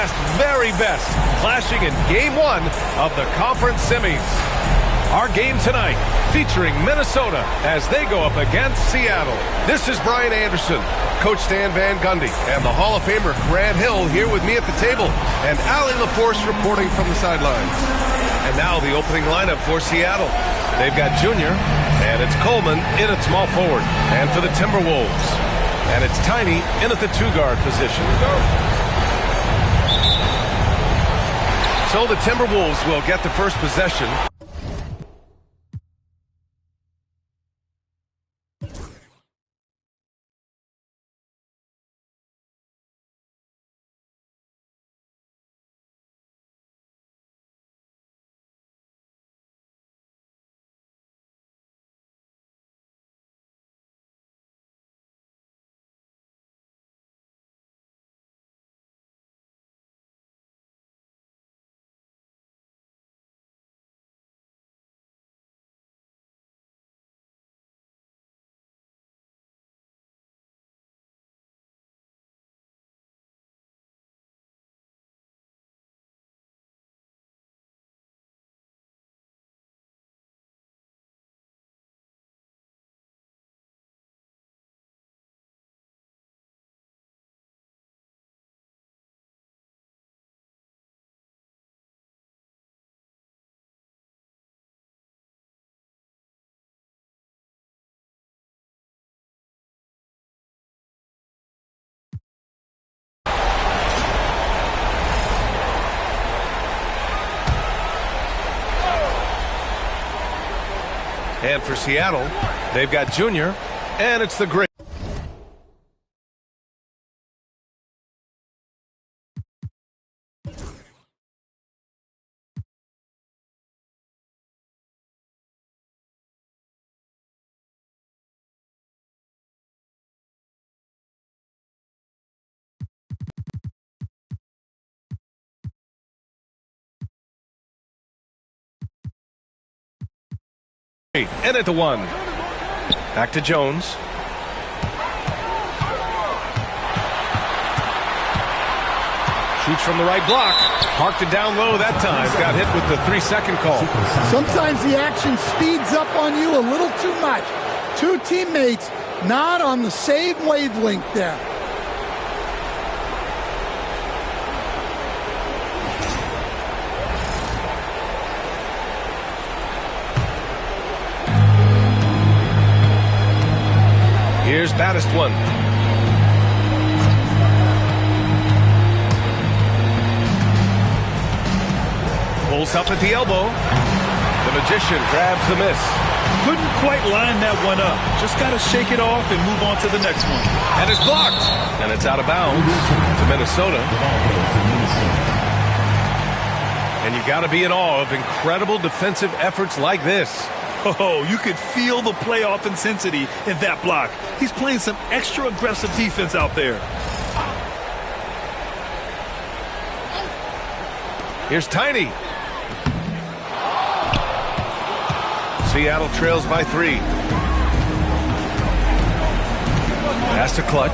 best, very best, clashing in Game 1 of the conference semis. Our game tonight featuring Minnesota as they go up against Seattle. This is Brian Anderson, Coach Stan Van Gundy, and the Hall of Famer Grant Hill here with me at the table, and Allie LaForce reporting from the sidelines. And now the opening lineup for Seattle. They've got Junior, and it's Coleman in at small forward. And for the Timberwolves, and it's Tiny in at the two-guard position. So the Timberwolves will get the first possession. And for Seattle, they've got Junior, and it's the great. In at the one. Back to Jones. Shoots from the right block. Parked it down low that time. Got hit with the 3-second call. Sometimes the action speeds up on you a little too much. Two teammates not on the same wavelength there. Here's Baddest one. Pulls up at the elbow. The Magician grabs the miss. Couldn't quite line that one up. Just got to shake it off and move on to the next one. And it's blocked. And it's out of bounds to Minnesota. And you got to be in awe of incredible defensive efforts like this. Oh, you could feel the playoff intensity in that block. He's playing some extra aggressive defense out there. Here's Tiny. Seattle trails by 3. Pass to Clutch.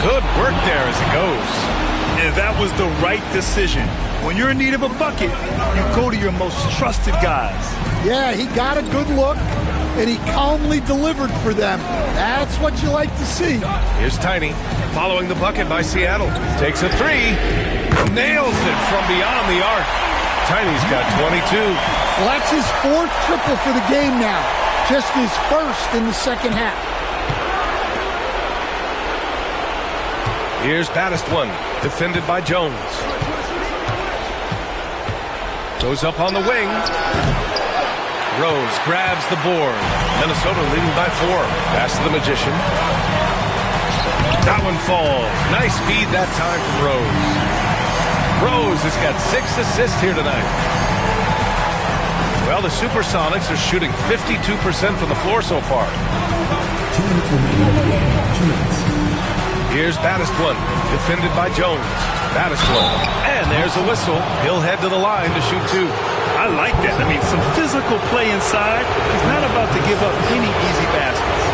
Good work there as it goes. And that was the right decision. When you're in need of a bucket, you go to your most trusted guys. Yeah, he got a good look, and he calmly delivered for them. That's what you like to see. Here's Tiny, following the bucket by Seattle. Takes a 3, nails it from beyond the arc. Tiny's got 22. Well, that's his 4th triple for the game now. Just his 1st in the second half. Here's Baddest one, defended by Jones. Goes up on the wing. Rose grabs the board. Minnesota leading by 4. Pass to the Magician. That one falls. Nice feed that time from Rose. Rose has got 6 assists here tonight. Well, the Supersonics are shooting 52% from the floor so far. Here's Baddest one, defended by Jones. Baddest one. And there's a whistle. He'll head to the line to shoot 2. I like that. I mean, some physical play inside. He's not about to give up any easy baskets.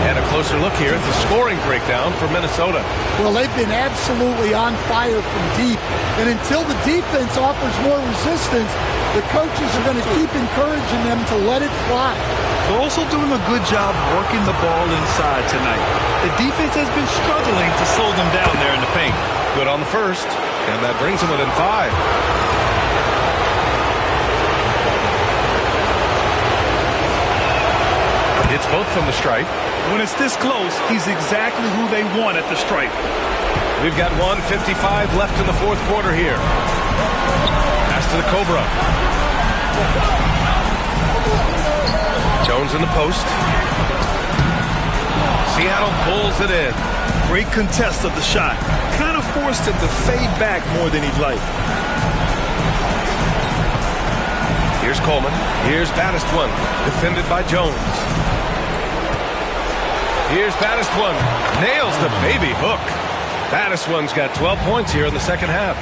And a closer look here at the scoring breakdown for Minnesota. Well, they've been absolutely on fire from deep. And until the defense offers more resistance, the coaches are going to keep encouraging them to let it fly. They're also doing a good job working the ball inside tonight. The defense has been struggling to slow them down there in the paint. Good on the first, and that brings them within 5. It's both from the stripe. When it's this close, he's exactly who they want at the stripe. We've got 1:55 left in the fourth quarter here. Pass to the Cobra. Jones in the post. Seattle pulls it in. Great contest of the shot. Kind of forced him to fade back more than he'd like. Here's Coleman. Here's Battistone. Defended by Jones. Here's Battistone. Nails the baby hook. Battistone's got 12 points here in the second half.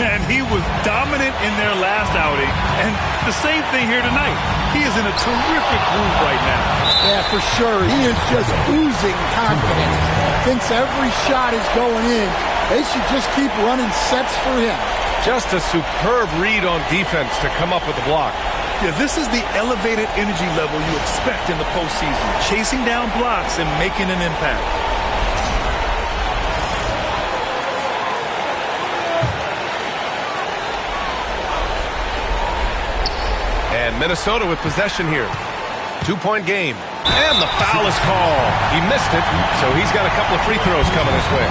And he was dominant in their last outing. And the same thing here tonight. He is in a terrific groove right now. Yeah, for sure. He is just oozing confidence. Thinks every shot is going in. They should just keep running sets for him. Just a superb read on defense to come up with the block. Yeah, this is the elevated energy level you expect in the postseason. Chasing down blocks and making an impact. And Minnesota with possession here. 2-point game. And the foul is called. He missed it, so he's got a couple of free throws coming his way.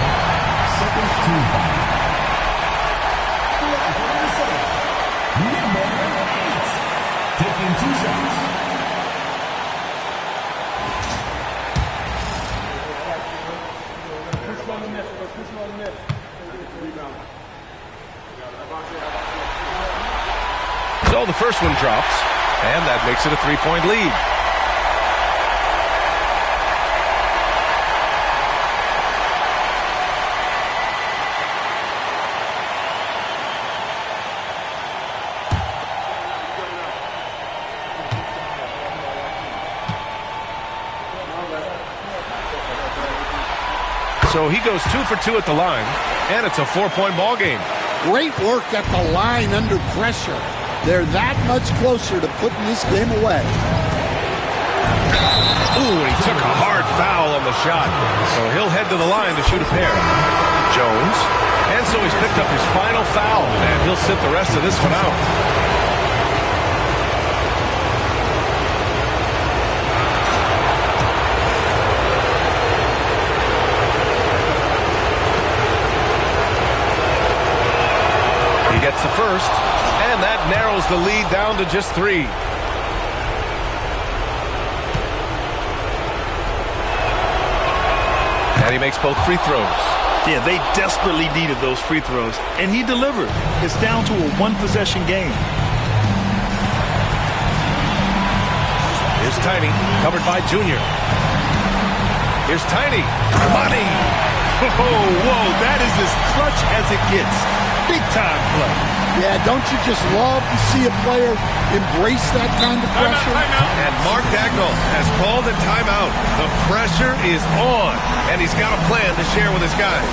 Taking 2 shots. So the first one drops, and that makes it a 3-point lead. So he goes 2 for 2 at the line, and it's a 4-point ball game. Great work at the line under pressure. They're that much closer to putting this game away. Ooh, he took a hard foul on the shot. So he'll head to the line to shoot a pair. Jones. And so he's picked up his final foul, and he'll sit the rest of this one out. He gets the first. And that narrows the lead down to just 3. And he makes both free throws. Yeah, they desperately needed those free throws, and he delivered. It's down to a 1-possession game. Here's Tiny, covered by Junior. Here's Tiny. Money! Whoa, that is as clutch as it gets. Big-time play. Yeah, don't you just love to see a player embrace that kind of pressure? And Mark Dagnall has called a timeout. The pressure is on, and he's got a plan to share with his guys.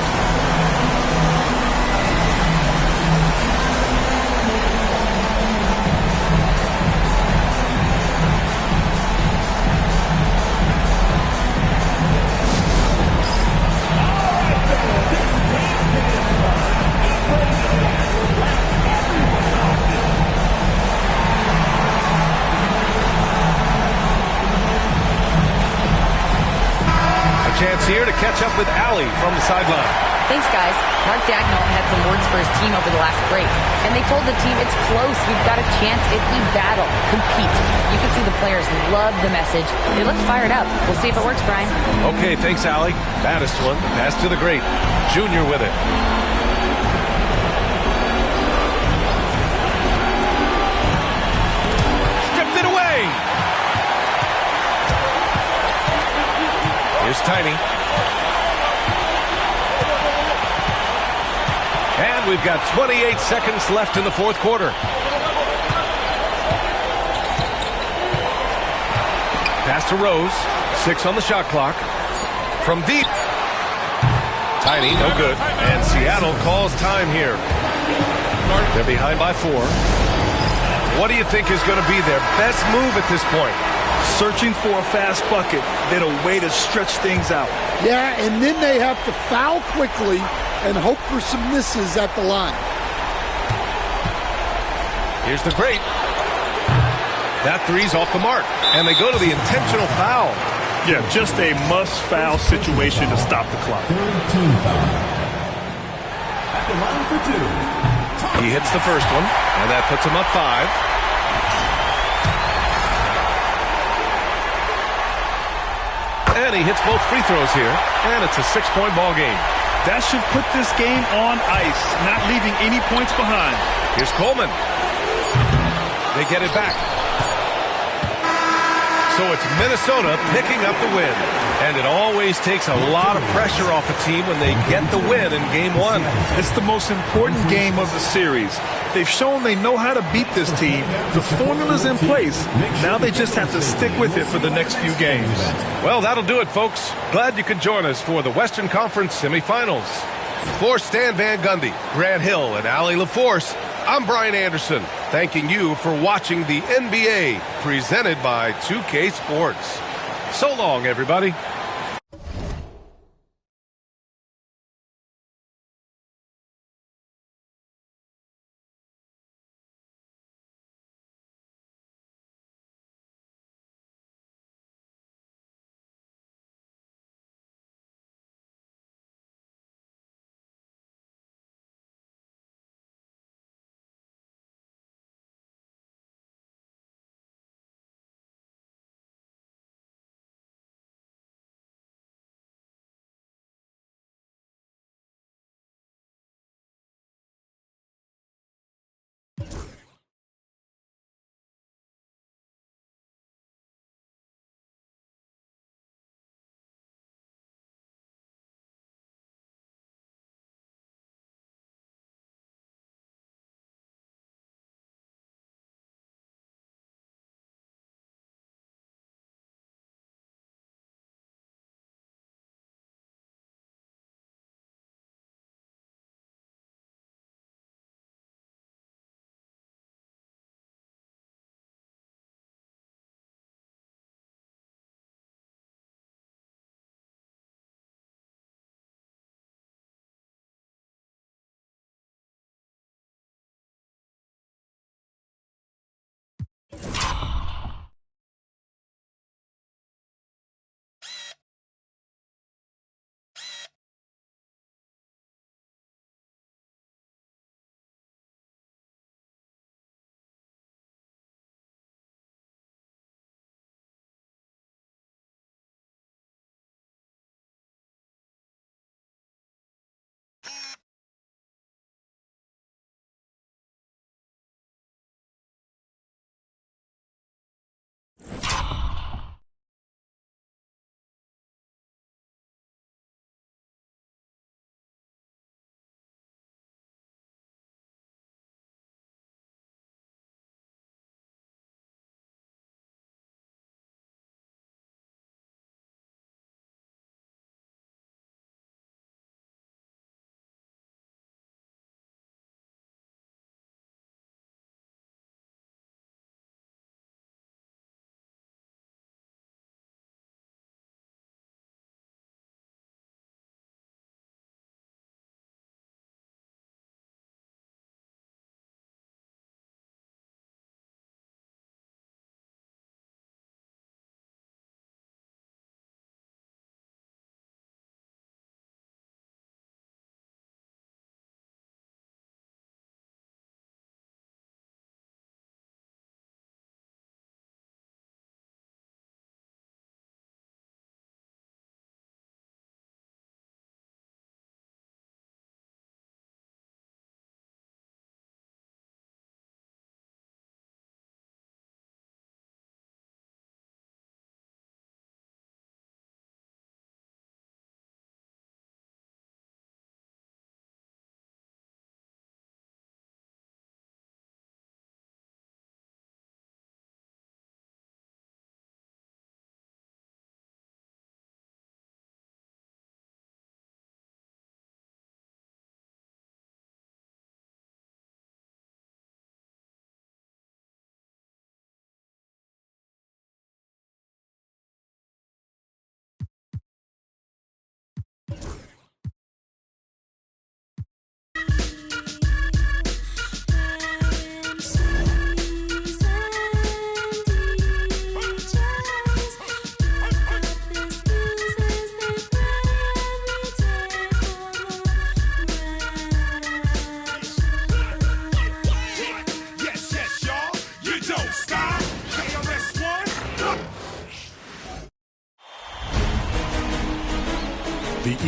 Chance here to catch up with Allie from the sideline. Thanks, guys. Mark Dagnall had some words for his team over the last break, and they told the team it's close. We've got a chance if we battle, compete. You can see the players love the message. They look fired up. We'll see if it works, Brian. Okay, thanks, Allie. Battistone, pass to the great. Junior with it. Stripped it away. Here's Tiny. And we've got 28 seconds left in the fourth quarter. Pass to Rose. 6 on the shot clock. from deep. Tiny, no good. And Seattle calls time here. They're behind by 4. What do you think is going to be their best move at this point? Searching for a fast bucket, then a way to stretch things out. Yeah, and then they have to foul quickly and hope for some misses at the line. Here's the break. That three's off the mark, and they go to the intentional foul. Yeah, just a must-foul situation to stop the clock. Third team foul. At the line for 2. He hits the first one, and that puts him up 5. And he hits both free throws here, and it's a 6-point ball game. That should put this game on ice, not leaving any points behind. Here's Coleman. They get it back. So it's Minnesota picking up the win. And it always takes a lot of pressure off a team when they get the win in Game 1. It's the most important game of the series. They've shown they know how to beat this team. The formula's in place. Now they just have to stick with it for the next few games. Well, that'll do it, folks. Glad you could join us for the Western Conference semifinals. For Stan Van Gundy, Grant Hill, and Allie LaForce, I'm Brian Anderson, thanking you for watching the NBA presented by 2K Sports. So long, everybody.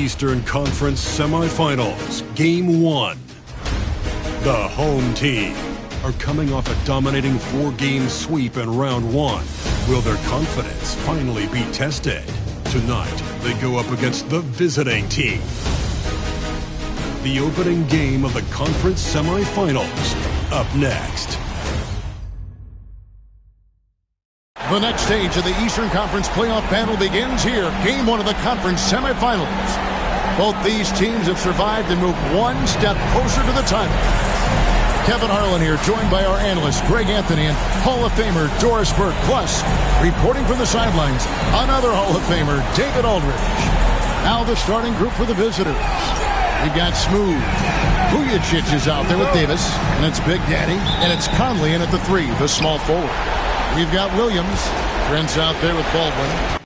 Eastern Conference Semifinals, Game 1. The home team are coming off a dominating 4-game sweep in Round 1. Will their confidence finally be tested? Tonight, they go up against the visiting team. The opening game of the conference semifinals, up next. The next stage of the Eastern Conference playoff battle begins here. Game 1 of the conference semifinals. Both these teams have survived and moved one step closer to the title. Kevin Harlan here, joined by our analyst, Greg Anthony, and Hall of Famer Doris Burke. Plus, reporting from the sidelines, another Hall of Famer, David Aldridge. Now the starting group for the visitors. We've got Smooth. Vujicic is out there with Davis, and it's Big Daddy, and it's Conley in at the 3, the small forward. We've got Williams. Trent's out there with Baldwin.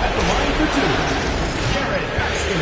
At the line for 2, Jared Baskin.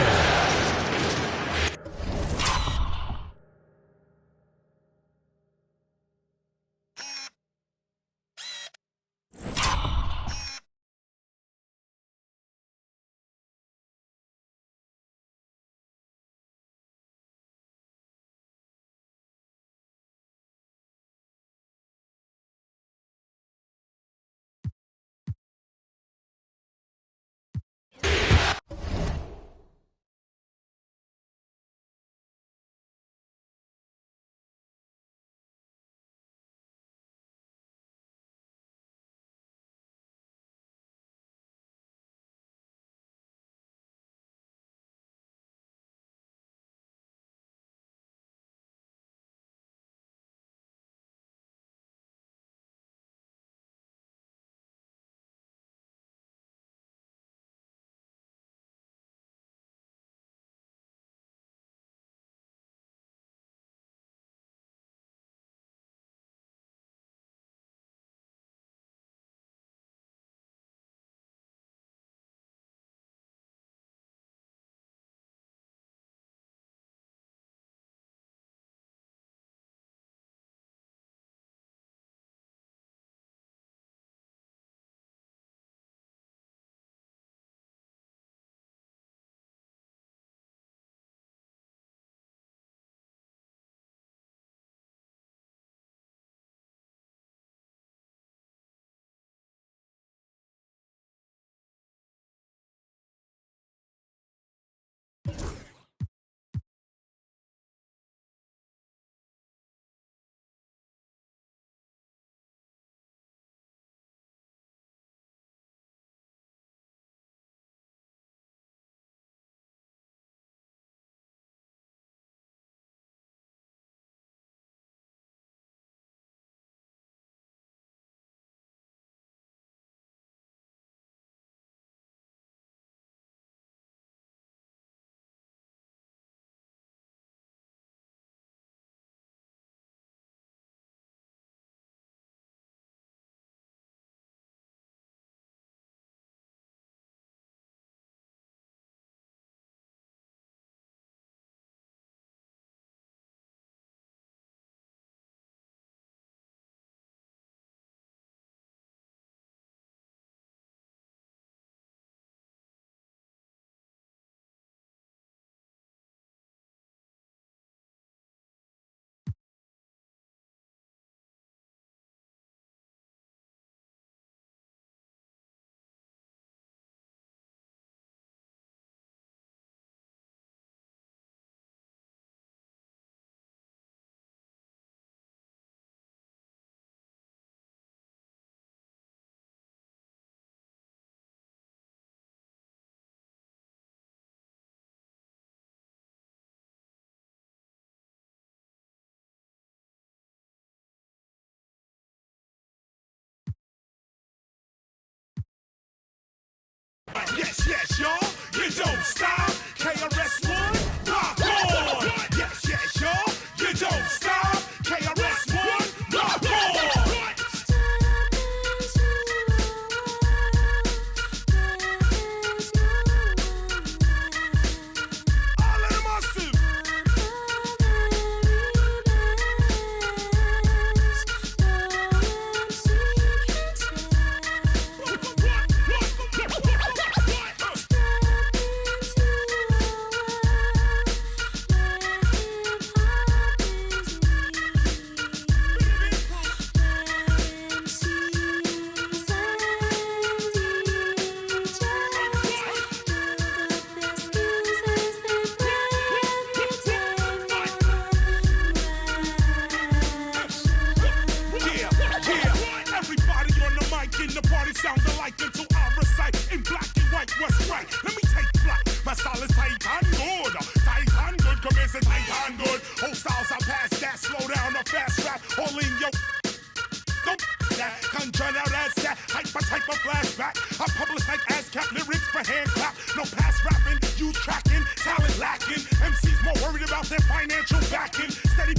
Yes, yes, y'all, you don't stop. KRS-One, rock on. Yes, yes, y'all, you don't stop. KRS-One. making the party sound alike until I recite in black and white what's right. Let me take flight. My style is tight and good. Tight and good, commence and tight and good. Whole styles I pass that, slow down or fast rap, all in your. Don't that, conjure out as that, type of flashback. I publish like ASCAP lyrics for hand clap. No past rapping, you tracking, talent lacking. MCs more worried about their financial backing. Steady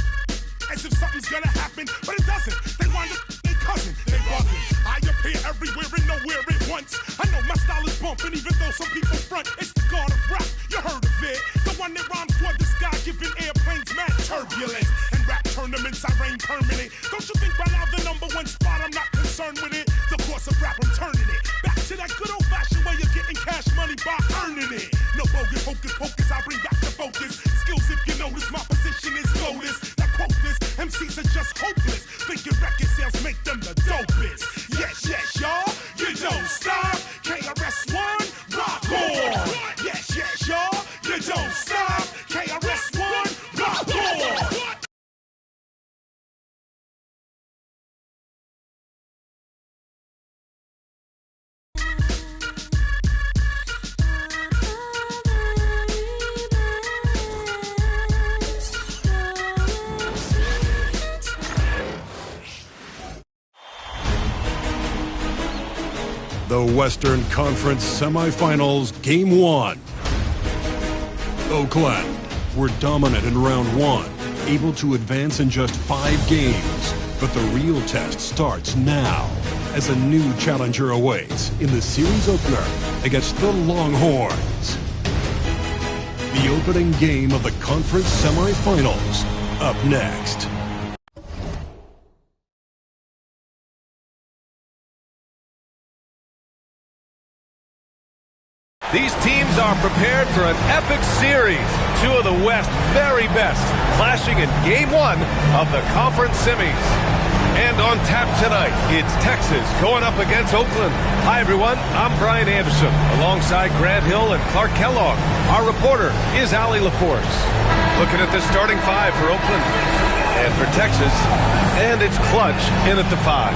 as if something's gonna happen, but it doesn't. They wind up their cousin, they bugging. I appear everywhere and nowhere at once. I know my style is bumping, even though some people front. It's the god of rap, you heard of it. The one that rhymes toward the sky, giving airplanes mad turbulence. And rap tournaments, I reign permanent. Don't you think by now the #1 spot, I'm not concerned with it. The course of rap, I'm turning it back to that good old-fashioned way of getting cash money by earning it. No bogus, hocus pocus, I bring back the focus. Skills, if you notice, my position is lotus. Now quote this, MCs are just hopeless. Thinking record sales make them the dopest. Yes, yes, y'all, you don't stop. KRS-One, rock on. Yes, yes, y'all, you don't stop. KRS-One, rock on. The Western Conference Semifinals, Game 1. Oakland were dominant in round 1, able to advance in just 5 games. But the real test starts now, as a new challenger awaits in the series opener against the Longhorns. The opening game of the conference semifinals, up next. These teams are prepared for an epic series. Two of the West's very best clashing in Game 1 of the conference semis. And on tap tonight, it's Texas going up against Oakland. Hi, everyone. I'm Brian Anderson, alongside Grant Hill and Clark Kellogg. Our reporter is Allie LaForce. Looking at the starting 5 for Oakland and for Texas, and it's Clutch in at the 5.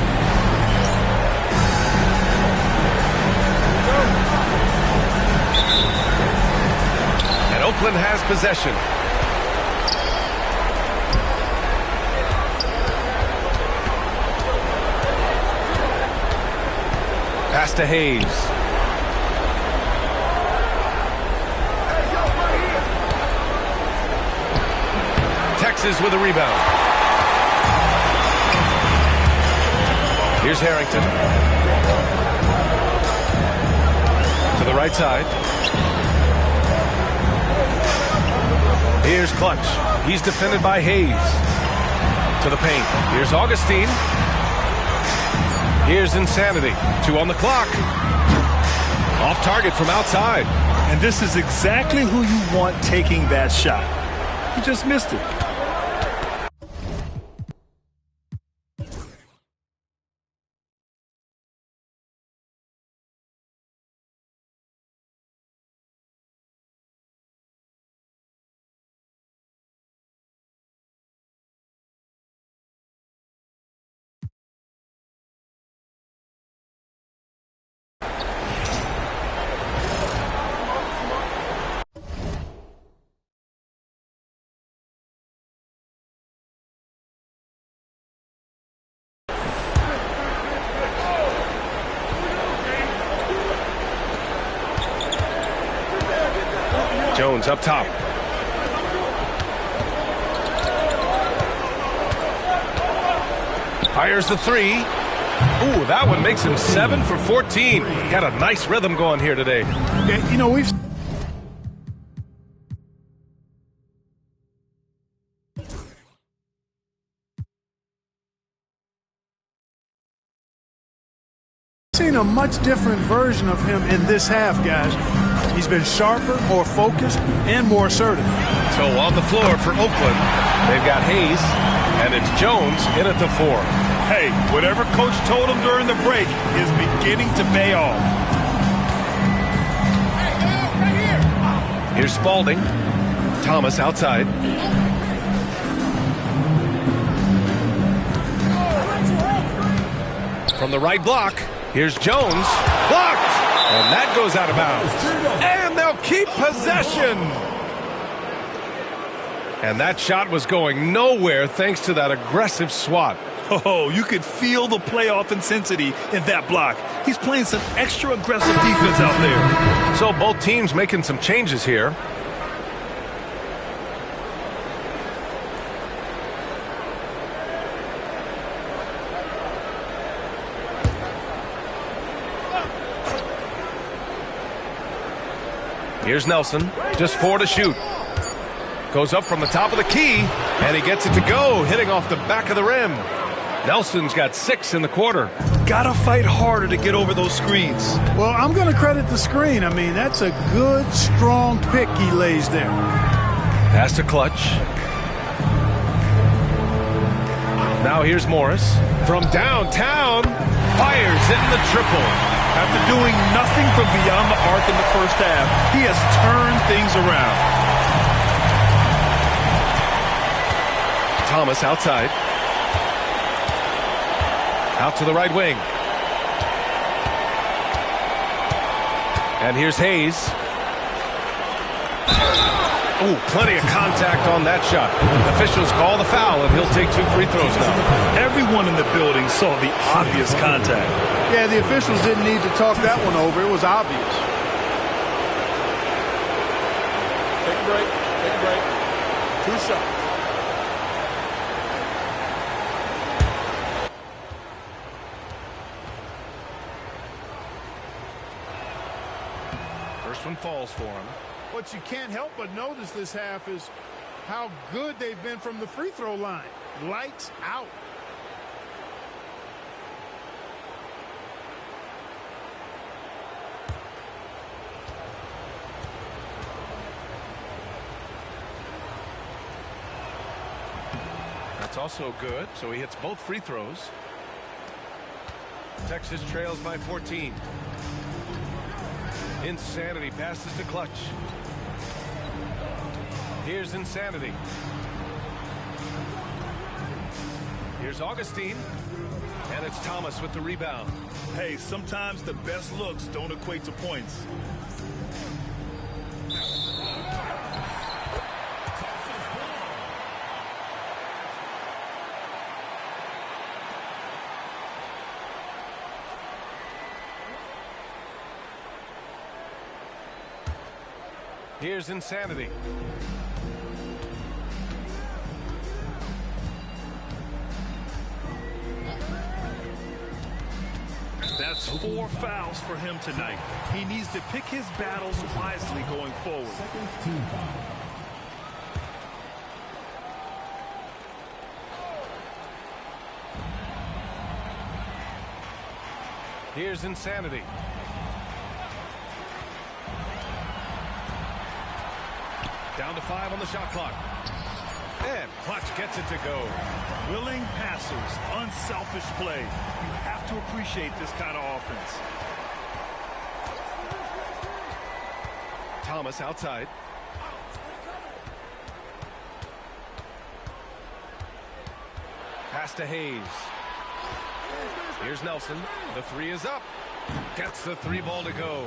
Oakland has possession. Pass to Hayes. Texas with a rebound. Here's Harrington. To the right side. Here's Clutch. He's defended by Hayes. To the paint. Here's Augustine. Here's Insanity. 2 on the clock. Off target from outside. And this is exactly who you want taking that shot. He just missed it. Jones up top. Fires the 3. Ooh, that one makes him 7 for 14. Got a nice rhythm going here today. Yeah, you know, we've seen a much different version of him in this half, guys. He's been sharper, more focused, and more assertive. So on the floor for Oakland, they've got Hayes, and it's Jones in at the 4. Hey, whatever coach told him during the break is beginning to pay off. Here's Spalding. Thomas outside. From the right block, Here's Jones. Blocked! And that goes out of bounds. And they'll keep possession. And that shot was going nowhere thanks to that aggressive swat. Oh, you could feel the playoff intensity in that block. He's playing some extra aggressive defense out there. So both teams making some changes here. Here's Nelson, just 4 to shoot. Goes up from the top of the key, and he gets it to go, hitting off the back of the rim. Nelson's got 6 in the quarter. Gotta fight harder to get over those screens. Well, I'm going to credit the screen. I mean, that's a good, strong pick he lays there. Pass to Clutch. Now here's Morris. From downtown, fires in the triple. After doing nothing from beyond the arc in the first half, he has turned things around. Thomas outside. Out to the right wing. And here's Hayes. Oh, plenty of contact on that shot. Officials call the foul, and he'll take 2 free throws now. Everyone in the building saw the obvious contact. Yeah, the officials didn't need to talk that one over. It was obvious. Take a break. Take a break. 2 shots. First one falls for him. What you can't help but notice this half is how good they've been from the free throw line. Lights out. That's also good, so he hits both free throws. Texas trails by 14. Insanity passes to Clutch. Here's Insanity. Here's Augustine. And it's Thomas with the rebound. Hey, sometimes the best looks don't equate to points. Here's Insanity. That's 4 fouls for him tonight. He needs to pick his battles wisely going forward. Here's Insanity. Down to 5 on the shot clock. And Clutch gets it to go. Willing passers, unselfish play. You have to appreciate this kind of offense. Thomas outside. Pass to Hayes. Here's Nelson. The 3 is up. Gets the 3 ball to go.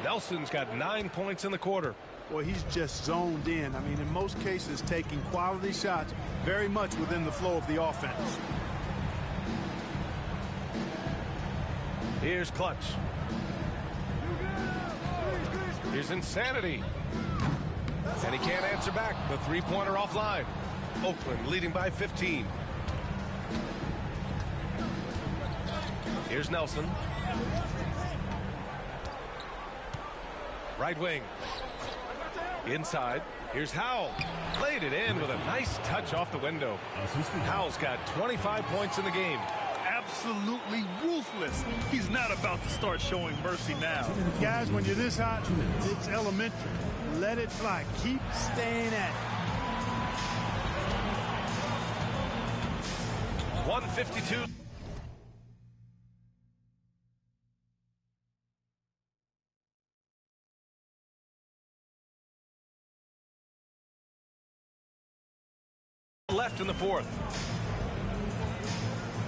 Nelson's got 9 points in the quarter. Well, he's just zoned in. I mean, in most cases, taking quality shots very much within the flow of the offense. Here's Clutch. Here's Insanity. And he can't answer back. The 3-pointer offline. Oakland leading by 15. Here's Nelson. Right wing. Inside. Here's Howell. Played it in with a nice touch off the window. Howell's got 25 points in the game. Absolutely ruthless. He's not about to start showing mercy now. Guys, when you're this hot, it's elementary. Let it fly. Keep staying at it. 152. Left in the 4th.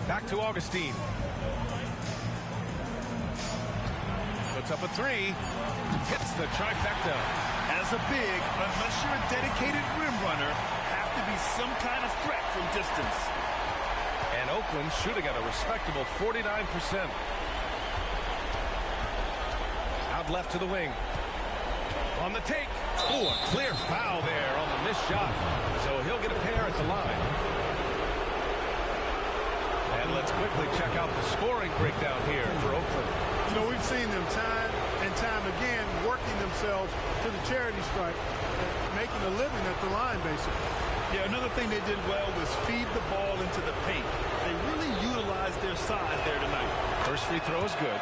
Back to Augustine. Puts up a three. Hits the trifecta. As a big, unless you're a dedicated rim runner, have to be some kind of threat from distance. And Oakland shooting at a respectable 49%. Out left to the wing. On the take. Oh, a clear foul there on the missed shot. So he'll get a pair at the line. And let's quickly check out the scoring breakdown here for Oakland. You know, we've seen them time and time again working themselves to the charity stripe, making a living at the line, basically. Yeah, another thing they did well was feed the ball into the paint. They really utilized their size there tonight. First free throw is good.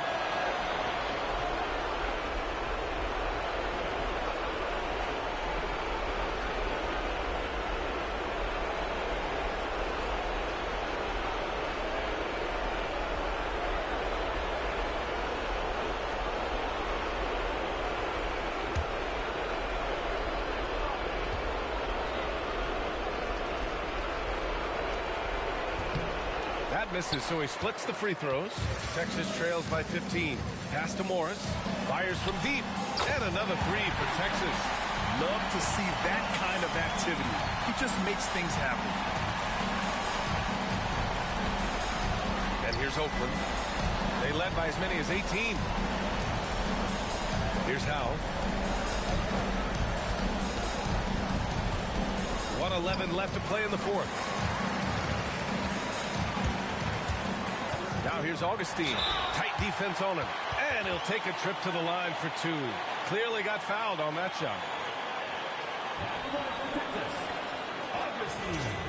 That misses, so he splits the free throws. Texas trails by 15. Pass to Morris. Fires from deep. And another three for Texas. Love to see that kind of activity. He just makes things happen. And here's Oakland. They led by as many as 18. Here's Howe. 1:11 left to play in the fourth. Now here's Augustine. Tight defense on him. And he'll take a trip to the line for two. Clearly got fouled on that shot. Augustine.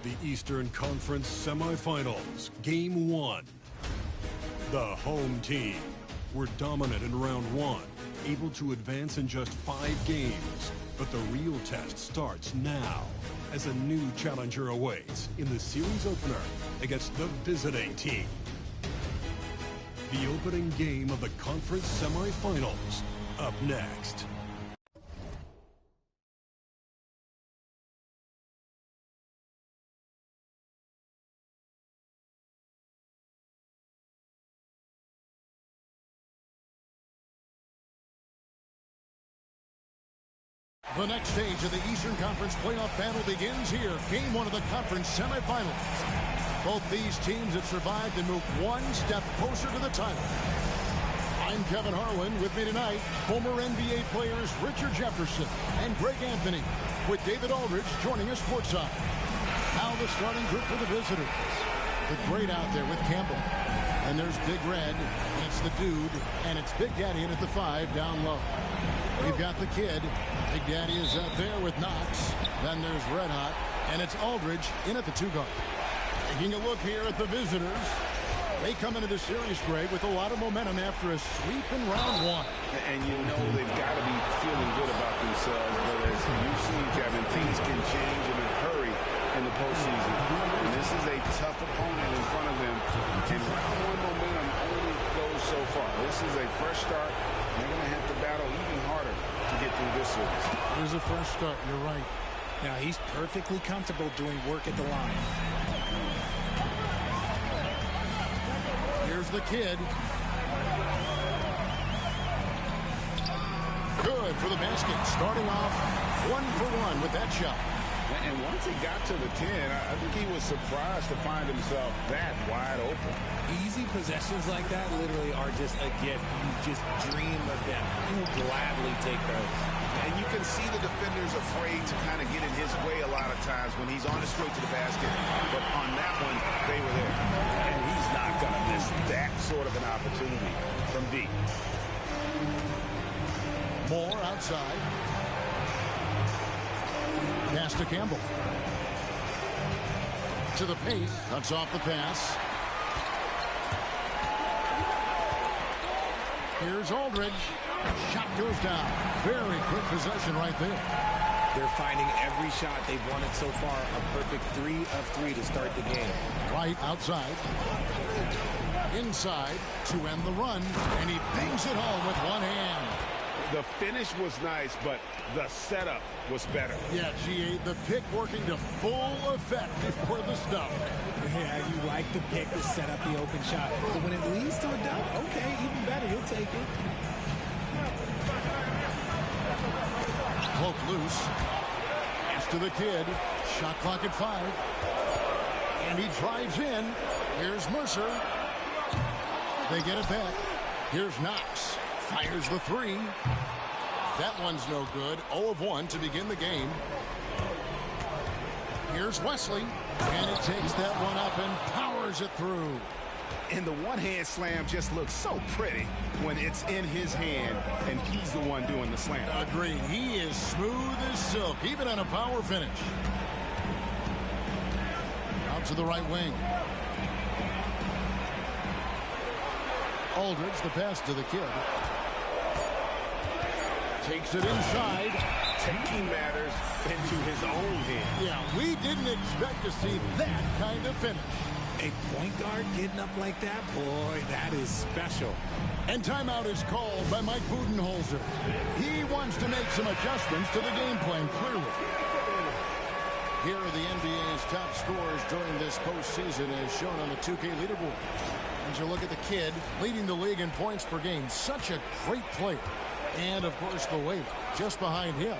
The Eastern Conference Semifinals, Game 1. The home team were dominant in round 1, able to advance in just 5 games. But the real test starts now as a new challenger awaits in the series opener against the visiting team. The opening game of the conference semifinals, up next. The next stage of the Eastern Conference playoff battle begins here. Game 1 of the conference semifinals. Both these teams have survived and moved one step closer to the title. I'm Kevin Harlan. With me tonight, former NBA players Richard Jefferson and Greg Anthony, with David Aldridge joining us courtside. Now the starting group for the visitors. The great out there with Campbell. And there's Big Red, and it's the dude, and it's Big Daddy in at the 5 down low. We've got the kid. Big Daddy is up there with Knox. Then there's Red Hot, and it's Aldridge in at the 2 guard. Taking a look here at the visitors. They come into the series, Greg, with a lot of momentum after a sweep in round 1. And you know they've got to be feeling good about themselves. But as you've seen, Kevin, things can change in a hurry in the postseason. And this is a tough opponent in front of them. And round 1 momentum only goes so far. This is a fresh start. They're going to have to battle even harder to get through this series. Here's a fresh start. You're right. Now he's perfectly comfortable doing work at the line. Here's the kid. Good for the basket. Starting off 1 for 1 with that shot. And once he got to the 10, I think he was surprised to find himself that wide open. Easy possessions like that literally are just a gift. You just dream of them. You will gladly take those. And you can see the defenders afraid to kind of get in his way a lot of times when he's on his way to the basket. But on that one, they were there. And he's not going to miss that sort of an opportunity from deep. Moore outside. Pass to Campbell. To the paint. Cuts off the pass. Here's Aldridge. Shot goes down. Very quick possession right there. They're finding every shot they've wanted so far. A perfect 3 of 3 to start the game. Right outside. Inside to end the run. And he bangs it home with one hand. The finish was nice, but the setup was better. Yeah, G8, the pick working to full effect before the stuff. Yeah, you like the pick to set up the open shot. But when it leads to a dunk, okay, even better. You'll take it. Cloak loose. Pass to the kid. Shot clock at 5. And he drives in. Here's Mercer. They get it back. Here's Knox. Fires the 3. That one's no good. 0 of 1 to begin the game. Here's Wesley. And he takes that one up and powers it through. And the one-hand slam just looks so pretty when it's in his hand and he's the one doing the slam. Agreed. He is smooth as silk, even on a power finish. Out to the right wing. Aldridge, the pass to the kid. Takes it inside. Taking matters into his own hand. Yeah, we didn't expect to see that kind of finish. A point guard getting up like that, boy, that is special. And timeout is called by Mike Budenholzer. He wants to make some adjustments to the game plan, clearly. Here are the NBA's top scorers during this postseason as shown on the 2K leaderboard. As you look at the kid leading the league in points per game, such a great player. And, of course, the weight just behind him.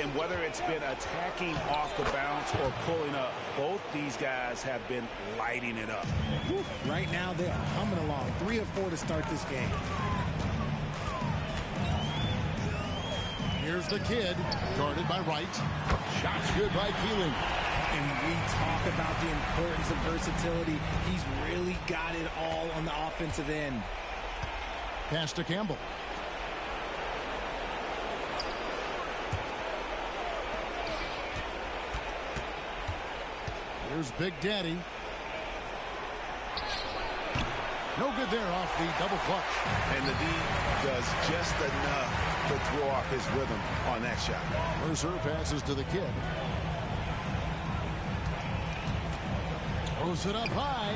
And whether it's been attacking off the bounce or pulling up, both these guys have been lighting it up. Right now, they are humming along. 3 of 4 to start this game. Here's the kid, guarded by Wright. Shots good by Keeling. And we talk about the importance of versatility. He's really got it all on the offensive end. Pass to Campbell. Here's Big Daddy. No good there off the double clutch. And the D does just enough to throw off his rhythm on that shot. Mercer passes to the kid. Throws it up high.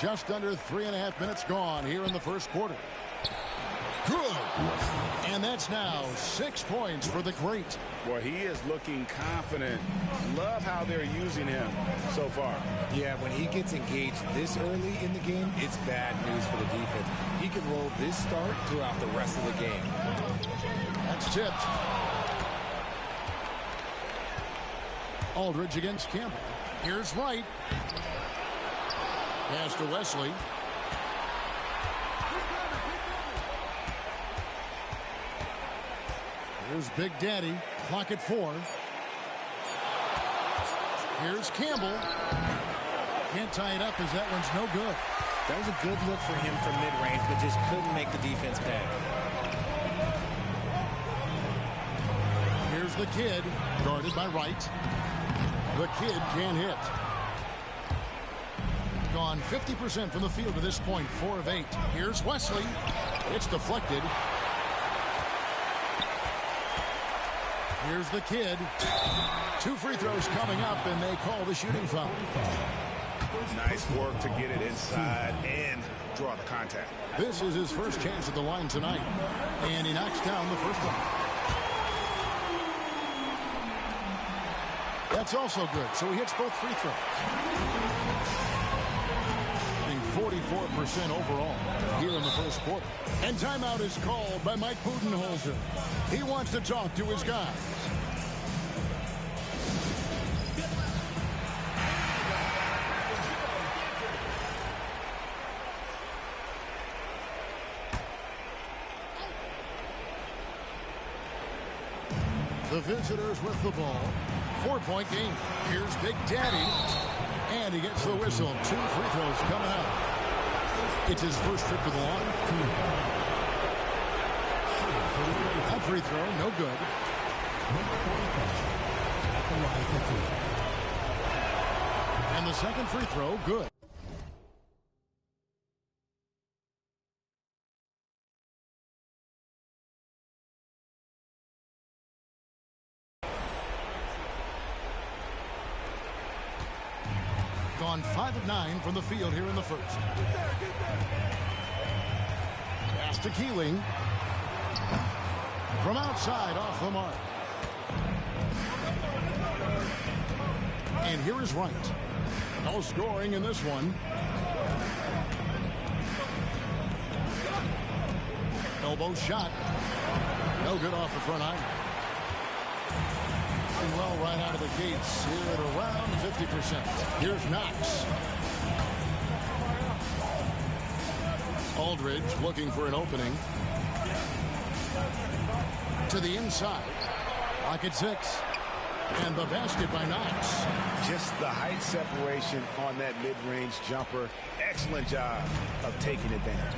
Just under 3.5 minutes gone here in the first quarter. Good. And that's now 6 points for the great. Boy, he is looking confident. Love how they're using him so far. Yeah, when he gets engaged this early in the game, it's bad news for the defense. He can roll this start throughout the rest of the game. That's tipped. Aldridge against Campbell. Here's Wright. Pass to Wesley. Here's Big Daddy. Clock at 4. Here's Campbell. Can't tie it up as that one's no good. That was a good look for him from mid-range, but just couldn't make the defense pay. Here's the kid. Guarded by Wright. The kid can't hit. Gone 50% from the field to this point. 4 of 8. Here's Wesley. It's deflected. Here's the kid. 2 free throws coming up, and they call the shooting foul. Nice work to get it inside and draw the contact. This is his first chance at the line tonight, and he knocks down the first one. That's also good, so he hits both free throws. 44% overall here in the first quarter. And timeout is called by Mike Budenholzer. He wants to talk to his guys. The visitors with the ball. 4-point game. Here's Big Daddy. And he gets the whistle. 2 free throws coming up. It's his first trip to the line. That free throw, no good. And the second free throw, good. Gone 5 of 9 from the field here in the first. Pass to Keeling. From outside, off the mark. And here is Wright. No scoring in this one. Elbow shot. No good off the front iron. Well, right out of the gates here at around 50%. Here's Knox. Aldridge looking for an opening. To the inside. Lock at 6. And the basket by Knox. Just the height separation on that mid-range jumper. Excellent job of taking advantage.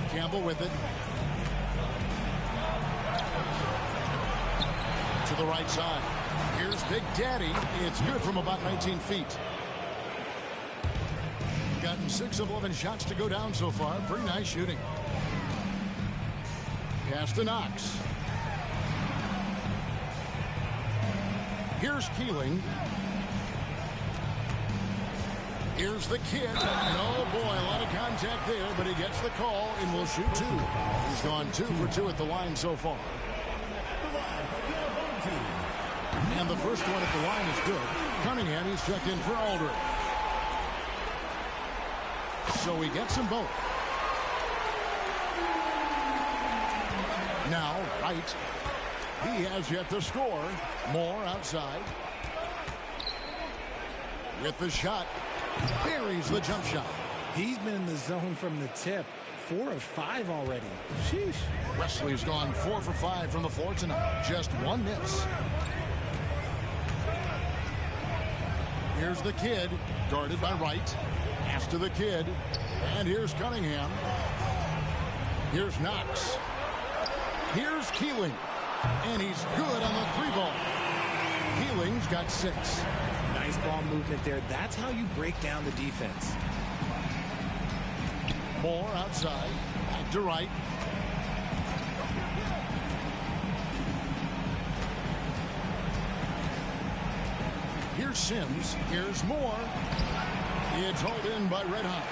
Campbell with it. To the right side. Here's Big Daddy. It's good from about 19 feet. Gotten 6 of 11 shots to go down so far. Pretty nice shooting. Pass to Knox. Here's Keeling. Here's the kid. Oh, boy, a lot of contact there, but he gets the call and will shoot 2. He's gone 2 for 2 at the line so far. And the first one at the line is good. Cunningham, he's checked in for Aldridge. So he gets them both. Now, Wright. He has yet to score. Moore outside. With the shot. Buries the jump shot. He's been in the zone from the tip. 4 of 5 already. Sheesh. Wesley's gone 4 for 5 from the floor tonight. Just 1 miss. Here's the kid. Guarded by Wright. Pass to the kid. And here's Cunningham. Here's Knox. Here's Keeling. And he's good on the 3-ball. Keeling's got 6. Nice ball movement there. That's how you break down the defense. Moore outside. Back to right. Here's Sims. Here's Moore. It's hauled in by Red Hot.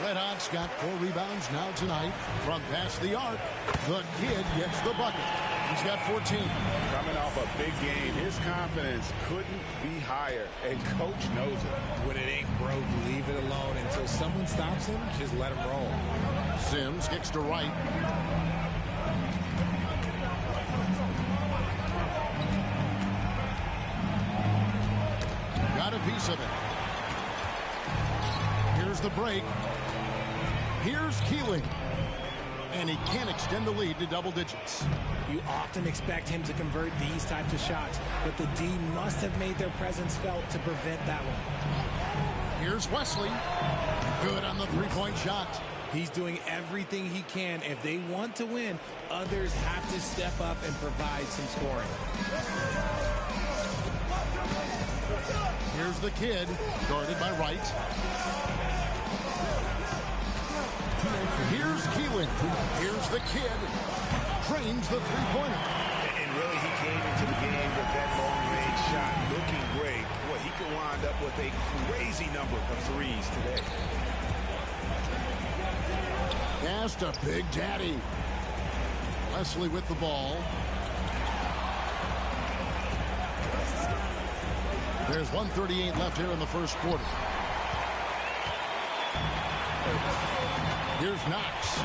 Red Hot's got 4 rebounds now tonight. From past the arc, the kid gets the bucket. He's got 14. Coming off a big game, his confidence couldn't be higher, and coach knows it. When it ain't broke, leave it alone. Until someone stops him, just let him roll. Sims kicks to right. Got a piece of it. Here's the break. Here's Keeling. And he can't extend the lead to double digits. You often expect him to convert these types of shots, but the D must have made their presence felt to prevent that one. Here's Wesley. Good on the 3-point shot. He's doing everything he can. If they want to win, others have to step up and provide some scoring. Here's the kid, guarded by Wright. Here's Keeling. Here's the kid. Trains the 3-pointer. And really, he came into the game with that long-range shot looking great. Boy, he could wind up with a crazy number of threes today. Pass to Big Daddy. Wesley with the ball. There's 1:38 left here in the first quarter. Here's Knox.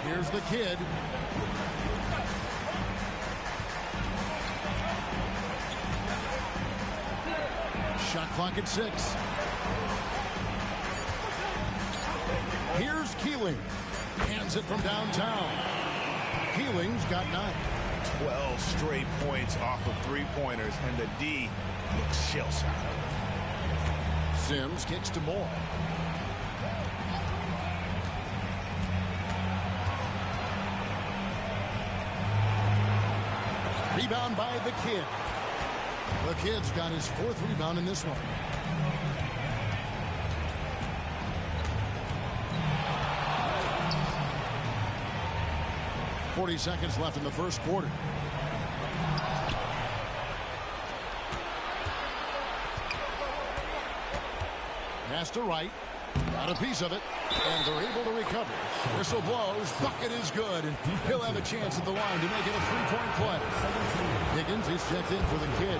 Here's the kid. Shot clock at 6. Here's Keeling. Hands it from downtown. Keeling's got 9. 12 straight points off of 3-pointers, and the D looks shell-shocked. Sims kicks to Moore. Rebound by the kid. The kid's got his 4th rebound in this one. .40 seconds left in the first quarter. Pass to Wright. Got a piece of it. And they're able to recover. Whistle blows. Bucket is good. And he'll have a chance at the line to make it a 3-point play. Higgins is checked in for the kid.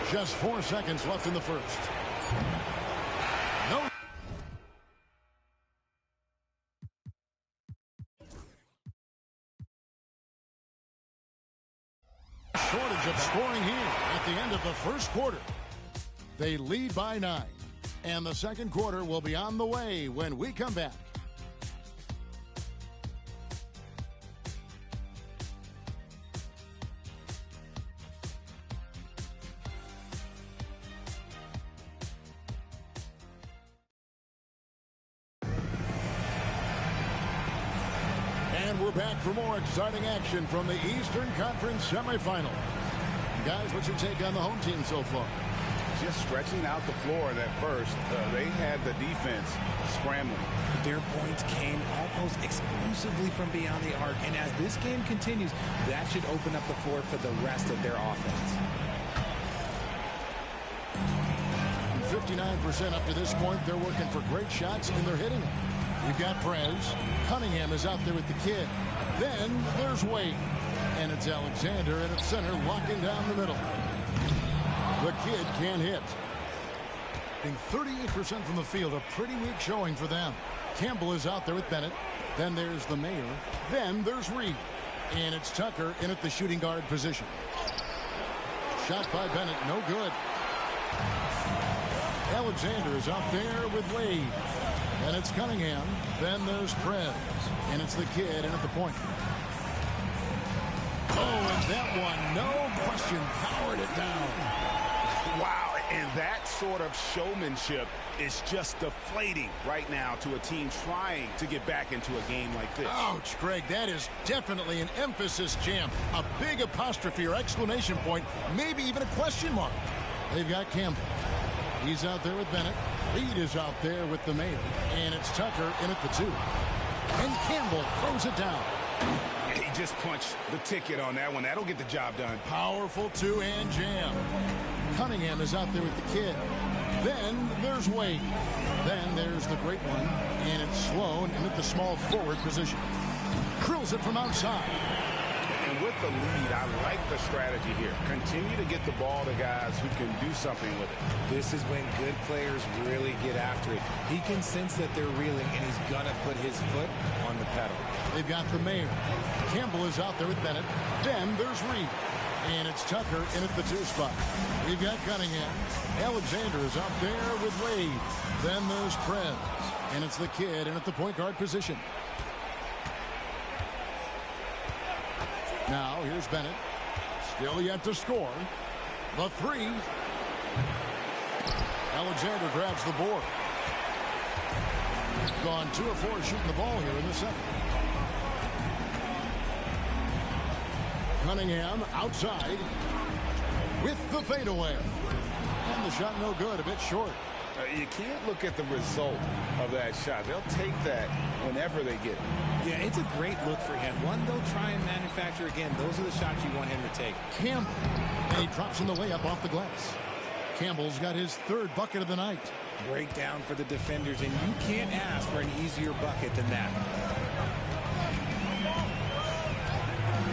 Just 4 seconds left in the first. No. Shortage of scoring here at the end of the first quarter. They lead by 9. And the second quarter will be on the way when we come back. And we're back for more exciting action from the Eastern Conference semifinals. Guys, what's your take on the home team so far? Just stretching out the floor at first. They had the defense scrambling. Their points came almost exclusively from beyond the arc. And as this game continues, that should open up the floor for the rest of their offense. 59% up to this point. They're working for great shots, and they're hitting them. You've got Prez. Cunningham is out there with the kid. Then there's Wade. And it's Alexander in at center, locking down the middle. The kid can't hit. Being 38% from the field, a pretty weak showing for them. Campbell is out there with Bennett. Then there's the Mayor. Then there's Reed. And it's Tucker in at the shooting guard position. Shot by Bennett, no good. Alexander is out there with Wade. And it's Cunningham. Then there's Prez. And it's the kid in at the point. Oh, and that one, no question, powered it down. Wow, and that sort of showmanship is just deflating right now to a team trying to get back into a game like this. Ouch, Greg, that is definitely an emphasis jam. A big apostrophe or exclamation point, maybe even a question mark. They've got Campbell. He's out there with Bennett. Reed is out there with the Mayor. And it's Tucker in at the 2. And Campbell throws it down. He just punched the ticket on that one. That'll get the job done. Powerful two-hand jam. Cunningham is out there with the kid. Then there's Wade. Then there's the great one. And it's Sloan in at the small forward position. Drills it from outside. And with the lead, I like the strategy here. Continue to get the ball to guys who can do something with it. This is when good players really get after it. He can sense that they're reeling, and he's going to put his foot on the pedal. They've got the Mayor. Campbell is out there with Bennett. Then there's Reed. And it's Tucker in at the 2 spot. We've got Cunningham. Alexander is out there with Wade. Then there's Prez. And it's the kid in at the point guard position. Now here's Bennett. Still yet to score. The 3. Alexander grabs the board. Gone 2 of 4 shooting the ball here in the second. Cunningham outside with the fadeaway. And the shot no good, a bit short. You can't look at the result of that shot. They'll take that whenever they get it. Yeah, it's a great look for him. One they'll try and manufacture again. Those are the shots you want him to take. Campbell. And he drops in the layup off the glass. Campbell's got his 3rd bucket of the night. Breakdown for the defenders, and you can't ask for an easier bucket than that.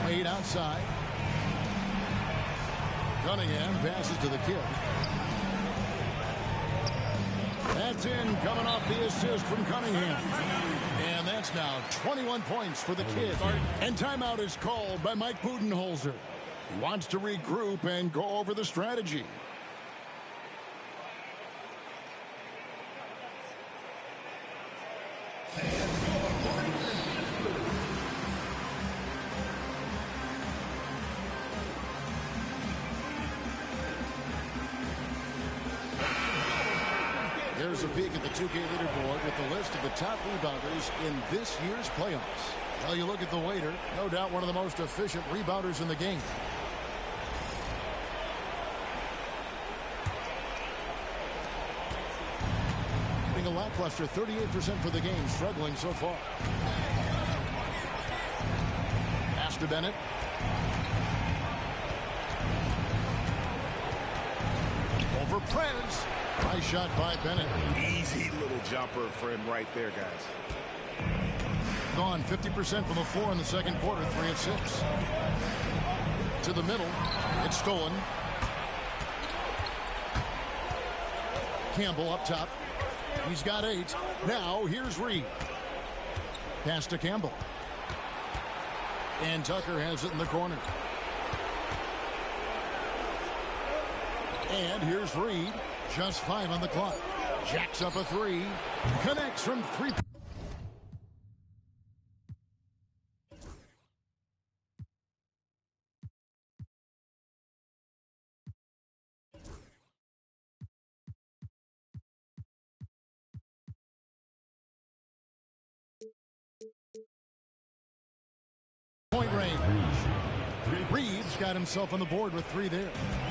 Wade outside. Cunningham passes to the kid. That's in, coming off the assist from Cunningham. And that's now 21 points for the kid. And timeout is called by Mike Budenholzer. He wants to regroup and go over the strategy. Here's a peek at the 2K leaderboard with the list of the top rebounders in this year's playoffs. Well, you look at the waiter, no doubt one of the most efficient rebounders in the game. Being a lackluster 38% for the game, struggling so far. Pass to Bennett. Over Prez. Nice shot by Bennett. Easy little jumper for him right there, guys. Gone 50% from the floor in the second quarter, 3 of 6. To the middle. It's stolen. Campbell up top. He's got 8. Now here's Reed. Pass to Campbell. And Tucker has it in the corner. And here's Reed. Just 5 on the clock. Jacks up a 3. Connects from 3. Point range. Reed's got himself on the board with 3 there.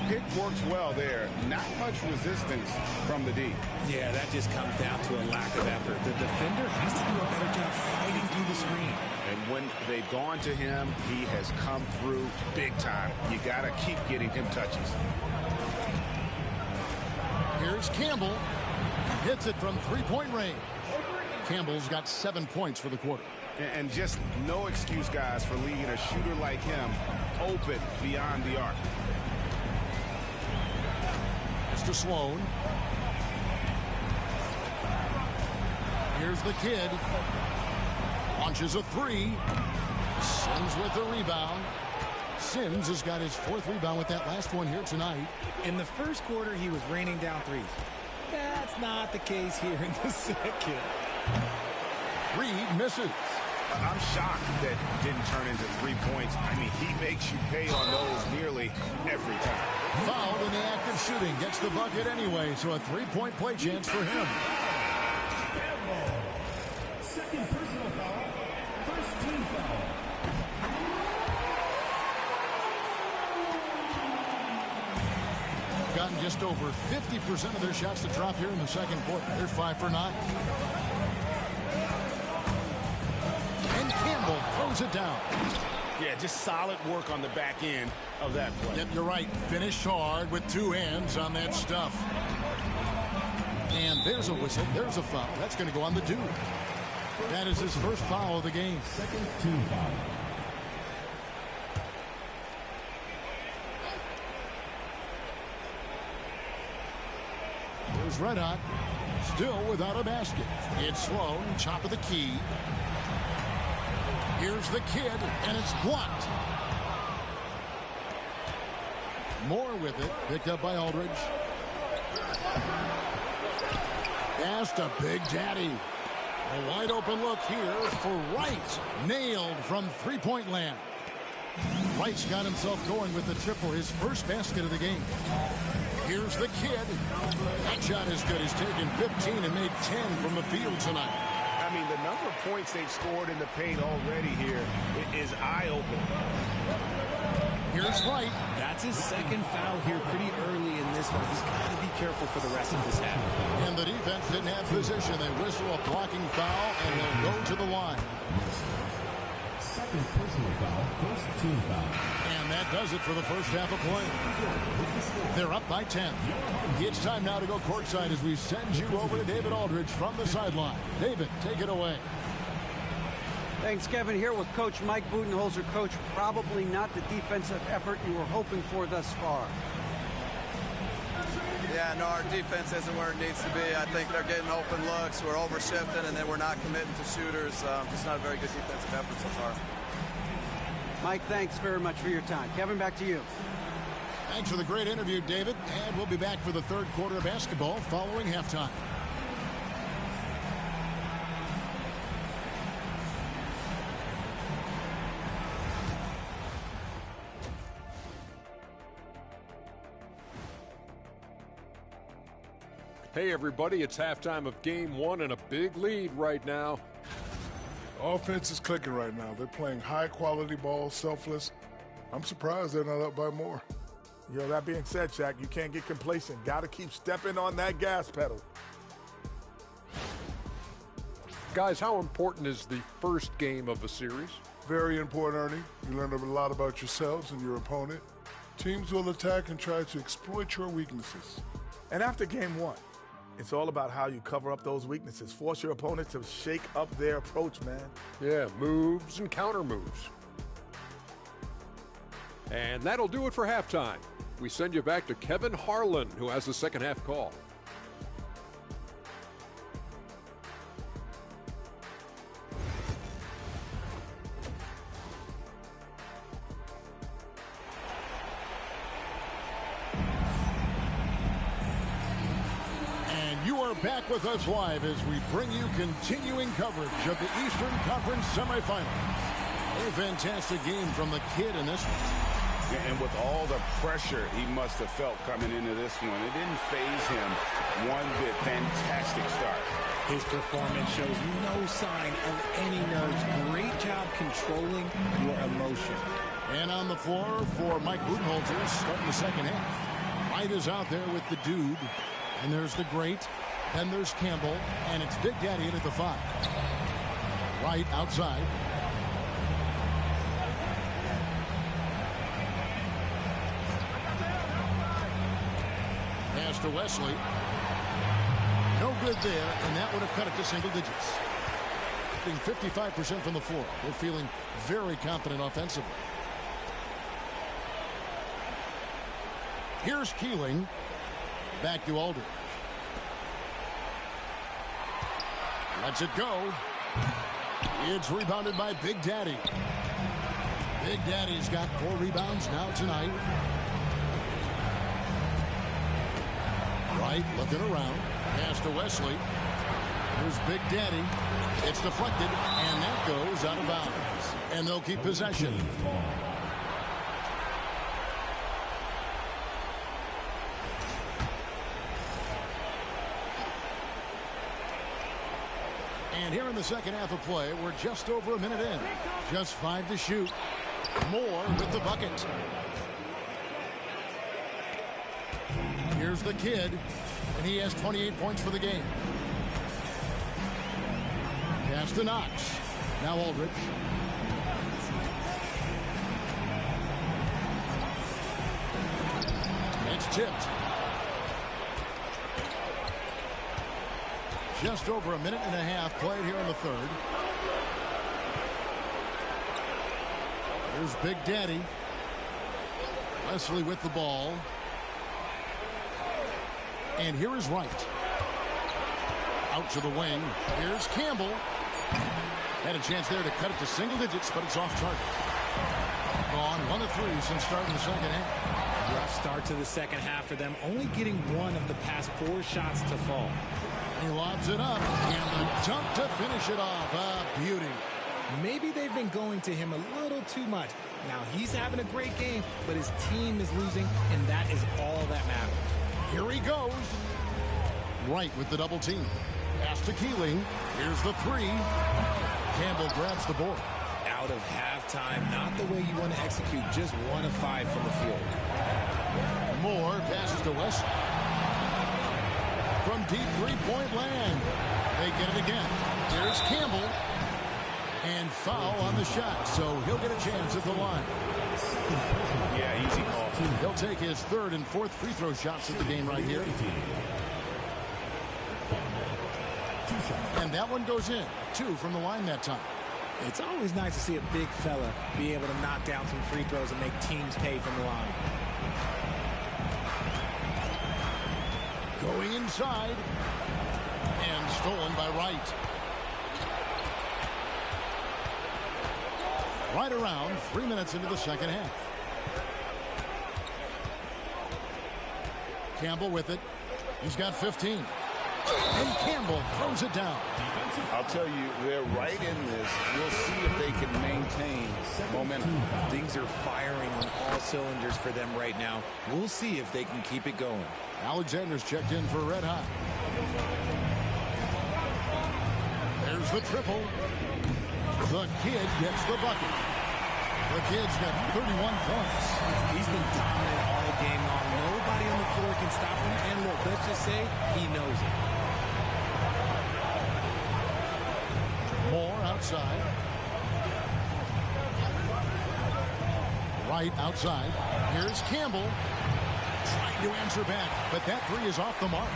Pick works well there. Not much resistance from the D. Yeah, that just comes down to a lack of effort. The defender has to do a better job fighting through the screen. And when they've gone to him, he has come through big time. You got to keep getting him touches. Here's Campbell. Hits it from 3-point range. Campbell's got 7 points for the quarter. And just no excuse, guys, for leaving a shooter like him open beyond the arc. To Sloan. Here's the kid. Launches a 3. Sims with the rebound. Sims has got his 4th rebound with that last one here tonight. In the first quarter, he was raining down 3s. That's not the case here in the second. Reed misses. I'm shocked that didn't turn into 3 points. I mean, he makes you pay on those nearly every time. Fouled in the act of shooting. Gets the bucket anyway, so a 3-point play chance for him. Second personal foul. First team foul. Gotten just over 50% of their shots to drop here in the second quarter. They're 5 for 9. And Campbell throws it down. Yeah, just solid work on the back end of that play. Yep, you're right. Finished hard with 2 hands on that stuff. And there's a whistle. There's a foul. That's going to go on the dude. That is his first foul of the game. Second team foul. There's Red Hot. Still without a basket. It's Sloan, top of the key. Here's the kid, and it's blocked. Moore with it. Picked up by Aldridge. Pass to Big Daddy. A wide open look here for Wright. Nailed from three-point land. Wright's got himself going with the triple, his first basket of the game. Here's the kid. That shot is good. He's taken 15 and made 10 from the field tonight. I mean, the number of points they've scored in the paint already here is eye-opening. Here's Wright. That's his second foul here pretty early in this one. He's got to be careful for the rest of this half. And the defense didn't have position. They whistle a blocking foul, and they'll go to the line. Second personal foul. First team foul. And that does it for the first half of play. They're up by 10. It's time now to go courtside as we send you over to David Aldridge from the sideline. David, take it away. Thanks, Kevin. Here with Coach Mike Budenholzer. Coach, probably not the defensive effort you were hoping for thus far. Yeah, no, our defense isn't where it needs to be. I think they're getting open looks. We're overshifting, and then we're not committing to shooters. Just not a very good defensive effort so far. Mike, thanks very much for your time. Kevin, back to you. Thanks for the great interview, David. And we'll be back for the third quarter of basketball following halftime. Hey, everybody, it's halftime of Game 1 and a big lead right now. Offense is clicking right now. They're playing high-quality ball, selfless. I'm surprised they're not up by more. You know, that being said, Shaq, you can't get complacent. Got to keep stepping on that gas pedal. Guys, how important is the first game of a series? Very important, Ernie. You learn a lot about yourselves and your opponent. Teams will attack and try to exploit your weaknesses. And after game 1, it's all about how you cover up those weaknesses. Force your opponent to shake up their approach, man. Yeah, moves and counter moves. And that'll do it for halftime. We send you back to Kevin Harlan, who has the second half call. Back with us live as we bring you continuing coverage of the Eastern Conference semifinals. A fantastic game from the kid in this one. Yeah, and with all the pressure he must have felt coming into this one, it didn't faze him one bit. Fantastic start. His performance shows no sign of any nerves. Great job controlling your emotion. And on the floor for Mike Budenholzer starting the second half. Wright is out there with the dude. And there's the great. Then there's Campbell, and it's Big Daddy in at the 5. Wright outside. Pass to Wesley. No good there, and that would have cut it to single digits. Shooting 55% from the floor. They're feeling very confident offensively. Here's Keeling. Back to Aldridge. Lets it go. It's rebounded by Big Daddy. Big Daddy's got 4 rebounds now tonight. Wright looking around. Pass to Wesley. Here's Big Daddy. It's deflected, and that goes out of bounds. And they'll keep possession. And here in the second half of play, we're just over a minute in. Just 5 to shoot. Moore with the bucket. Here's the kid, and he has 28 points for the game. Pass to Knox. Now Aldridge. It's tipped. Just over a minute and a half played here in the third. Here's Big Daddy. Wesley with the ball. And here is Wright. Out to the wing. Here's Campbell. Had a chance there to cut it to single digits, but it's off target. Gone 1 of 3 since starting the second half. Rough start to the second half for them, only getting 1 of the past 4 shots to fall. He lobs it up, and the dunk to finish it off. A beauty. Maybe they've been going to him a little too much. Now he's having a great game, but his team is losing, and that is all that matters. Here he goes. Wright with the double team. Pass to Keeling. Here's the 3. Campbell grabs the board. Out of halftime, not the way you want to execute, just 1 of 5 from the field. Moore passes to West. From deep three-point land. They get it again. There's Campbell. And foul on the shot, so he'll get a chance at the line. Yeah, easy call. He'll take his 3rd and 4th free throw shots of the game right here. And that one goes in. 2 from the line that time. It's always nice to see a big fella be able to knock down some free throws and make teams pay from the line. Going inside. And stolen by Wright. Right around 3 minutes into the second half. Campbell with it. He's got 15. And Campbell throws it down. I'll tell you, they're right in this. We'll see if they can maintain momentum. Things are firing on all cylinders for them right now. We'll see if they can keep it going. Alexander's checked in for red hot. There's the triple. The kid gets the bucket. The kid's got 31 points. He's been dominant all game long. Nobody on the floor can stop him. And look, let's just say he knows it. Moore outside. Wright outside. Here's Campbell. Trying to answer back, but that 3 is off the mark.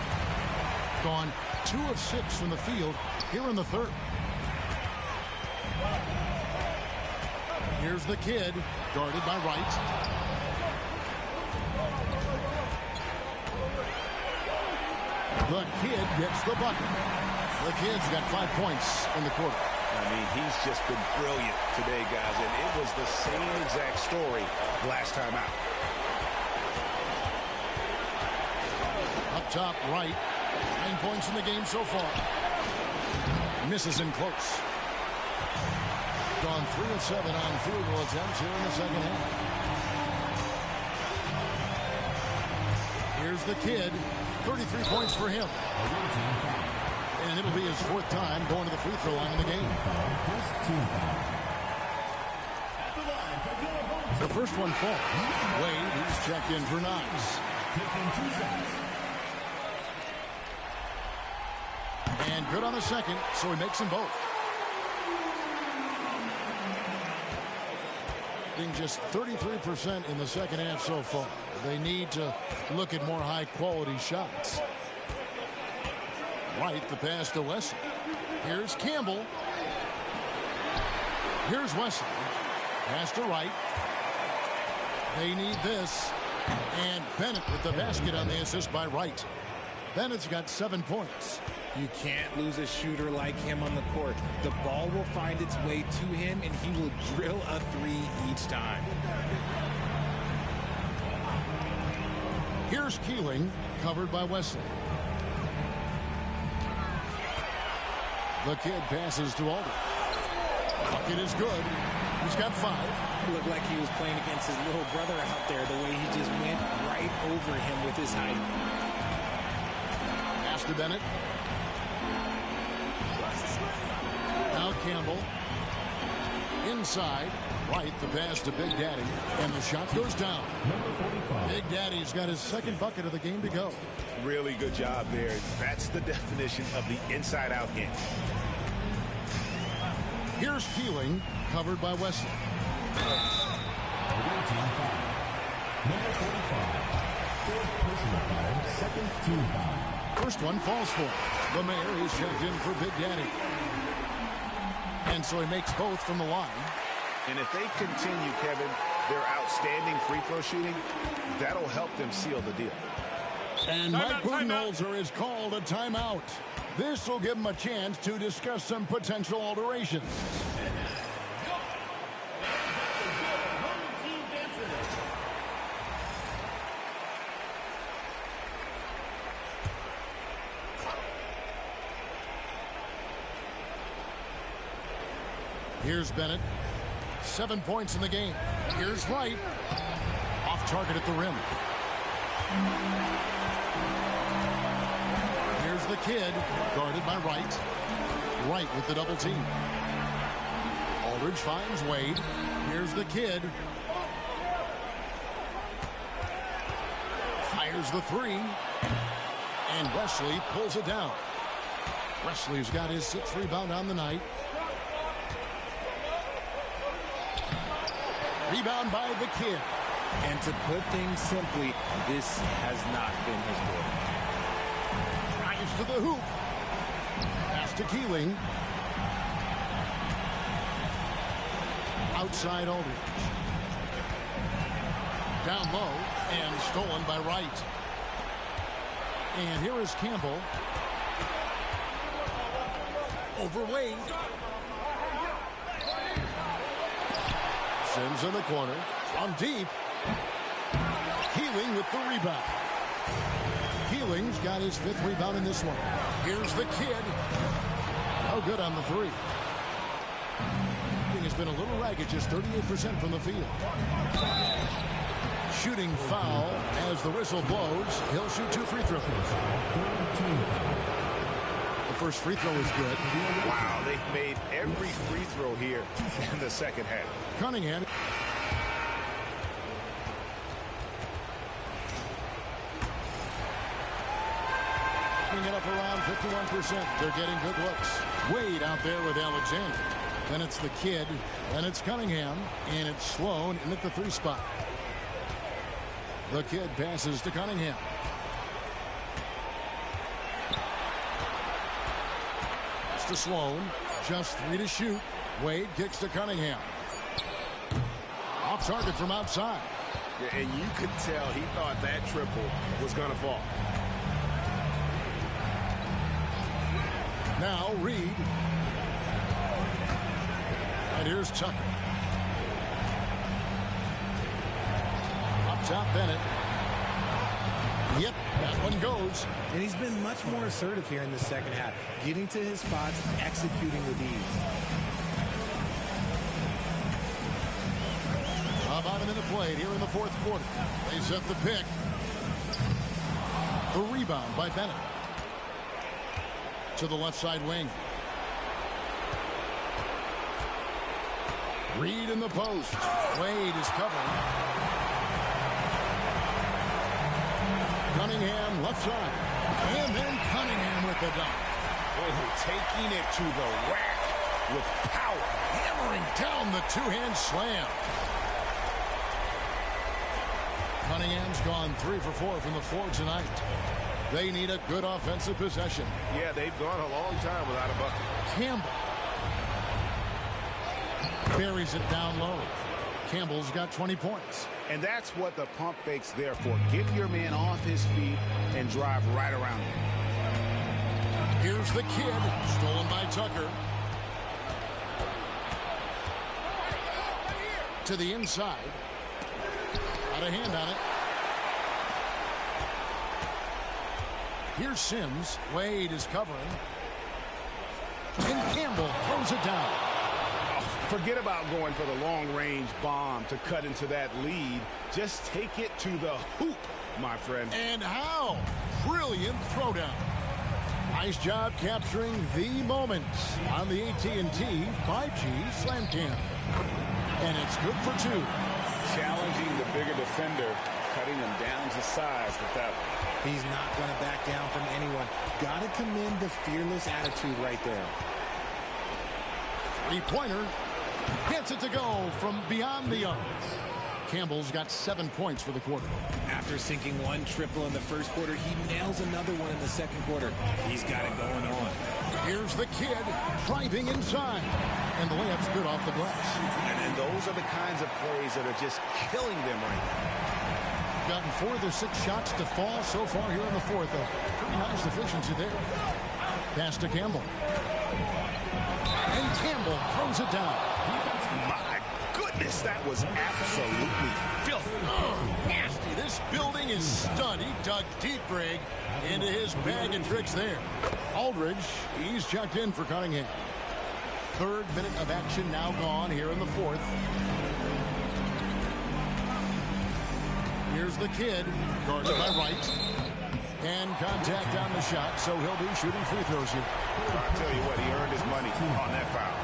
Gone 2 of 6 from the field here in the third. Here's the kid, guarded by Wright. The kid gets the bucket. The kid's got 5 points in the quarter. I mean, he's just been brilliant today, guys, and it was the same exact story last time out. Up top, Wright. 9 points in the game so far. Misses in close. Gone 3 of 7 on field goal attempts here in the second half. Here's the kid. 33 points for him. And it'll be his 4th time going to the free throw line in the game. The first one falls. Wade, he's checked in for Knox. And good on the second, so he makes them both. Just 33% in the second half so far. They need to look at more high-quality shots. Wright, the pass to Wesley. Here's Campbell. Here's Wesley. Pass to Wright. They need this. And Bennett with the basket on the assist by Wright. Bennett's got 7 points. You can't lose a shooter like him on the court. The ball will find its way to him, and he will drill a 3 each time. Here's Keeling, covered by Wesley. The kid passes to Aldridge. Bucket is good. He's got 5. It looked like he was playing against his little brother out there, the way he just went right over him with his height. Pass to Bennett. Now Campbell. Inside. Right, the pass to Big Daddy. And the shot goes down. Big Daddy's got his second bucket of the game to go. Really good job there. That's the definition of the inside-out game. Here's Keeling, covered by Wesley. Number 45. Fourth personal foul, second team foul. First one falls for him. The Mayor is checked in for Big Daddy. And so he makes both from the line. And if they continue, Kevin, their outstanding free throw shooting, that'll help them seal the deal. And Mike Budenholzer is called a timeout. This will give him a chance to discuss some potential alterations. Here's Bennett. 7 points in the game. Here's Wright. Off target at the rim. Here's the kid, guarded by Wright. Wright with the double team. Aldridge finds Wade. Here's the kid. Fires the 3. And Wesley pulls it down. Wesley's got his 6th rebound on the night. Rebound by the kid. And to put things simply, this has not been his quarter. Drives to the hoop. Pass to Keeling. Outside Aldridge. Down low and stolen by Wright. And here is Campbell. Over Wade. Sims in the corner. On deep. Keeling with the rebound. Keeling's got his 5th rebound in this one. Here's the kid. No good on the 3. Has been a little ragged, just 38% from the field. Shooting foul as the whistle blows. He'll shoot 2 free throws. The first free throw is good. Wow, they've made every free throw here in the second half. Cunningham. It up around 51%. They're getting good looks. Wade out there with Alexander. Then it's the kid. Then it's Cunningham. And it's Sloan in at the 3 spot. The kid passes to Cunningham. It's to Sloan. Just 3 to shoot. Wade kicks to Cunningham. Off target from outside. Yeah, and you could tell he thought that triple was going to fall. Now Reed. And here's Tucker. Up top, Bennett. Yep, that one goes. And he's been much more assertive here in the second half, getting to his spots, executing with ease. About a minute played here in the 4th quarter. They set the pick. The rebound by Bennett. To the left side wing. Reed in the post. Wade is covering. Cunningham left side. And then Cunningham with the dunk. Oh, taking it to the rack with power. Hammering down the 2-hand slam. Cunningham's gone 3 for 4 from the floor tonight. They need a good offensive possession. Yeah, they've gone a long time without a bucket. Campbell carries it down low. Campbell's got 20 points. And that's what the pump fake's there for. Get your man off his feet and drive right around him. Here's the kid. Stolen by Tucker. To the inside. Got a hand on it. Here's Sims. Wade is covering. And Campbell throws it down. Forget about going for the long-range bomb to cut into that lead. Just take it to the hoop, my friend. And how? Brilliant throwdown. Nice job capturing the moment on the AT&T 5G Slam Cam. And it's good for 2. Challenging the bigger defender, cutting him down to size with that one. He's not going to back down from anyone. Got to commend the fearless attitude right there. 3-pointer. Gets it to go from beyond the arc. Campbell's got 7 points for the quarter. After sinking 1 triple in the first quarter, he nails another one in the second quarter. He's got it going on. Here's the kid driving inside. And the layup's good off the glass. And those are the kinds of plays that are just killing them right now. Gotten 4 of their 6 shots to fall so far here in the fourth. A pretty nice efficiency there. Pass to Campbell. And Campbell throws it down. My goodness, that was absolutely filthy. Nasty. This building is stunned. He dug deep, Greg, into his bag of tricks there. Aldridge, he's checked in for Cunningham. 3rd minute of action now gone here in the fourth. Here's the kid, guarded by Wright. And contact on the shot, so he'll be shooting free throws here. I'll tell you what, he earned his money on that foul.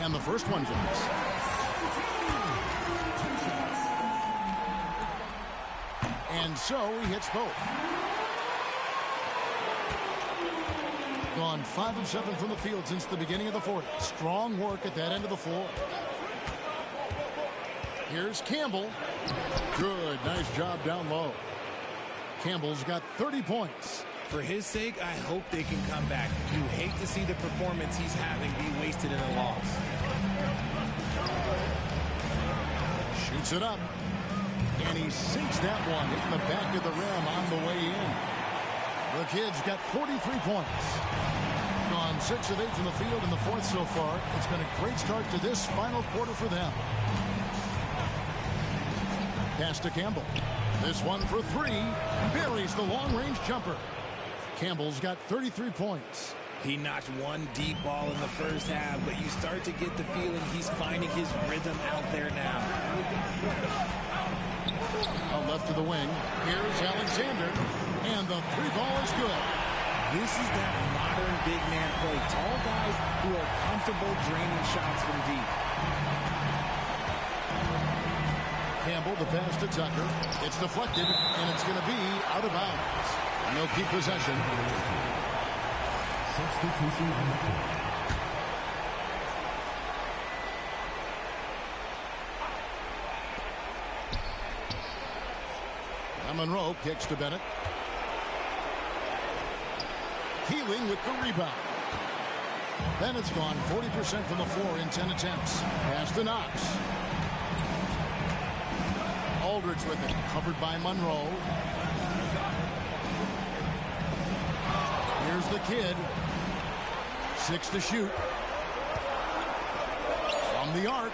And the first one jumps. And so he hits both. Gone 5 of 7 from the field since the beginning of the fourth. Strong work at that end of the floor. Here's Campbell. Good, nice job down low. Campbell's got 30 points. For his sake, I hope they can come back. You hate to see the performance he's having be wasted in a loss. Shoots it up. And he sinks that one, hitting the back of the rim on the way in. The kid's got 43 points. Gone 6 of 8 from the field in the fourth so far. It's been a great start to this final quarter for them. Pass to Campbell. This one for 3. Buries the long-range jumper. Campbell's got 33 points. He notched 1 deep ball in the first half, but you start to get the feeling he's finding his rhythm out there now. Left to the wing. Here's Alexander. And the 3 ball is good. This is that modern big man play. Tall guys who are comfortable draining shots from deep. Campbell, the pass to Tucker. It's deflected, and it's going to be out of bounds. And they'll keep possession. Substitution on the court. Monroe kicks to Bennett. Keeling with the rebound. Bennett's gone 40% from the floor in 10 attempts. Pass to Knox. Aldridge with it, covered by Monroe. Here's the kid. 6 to shoot. From the arc.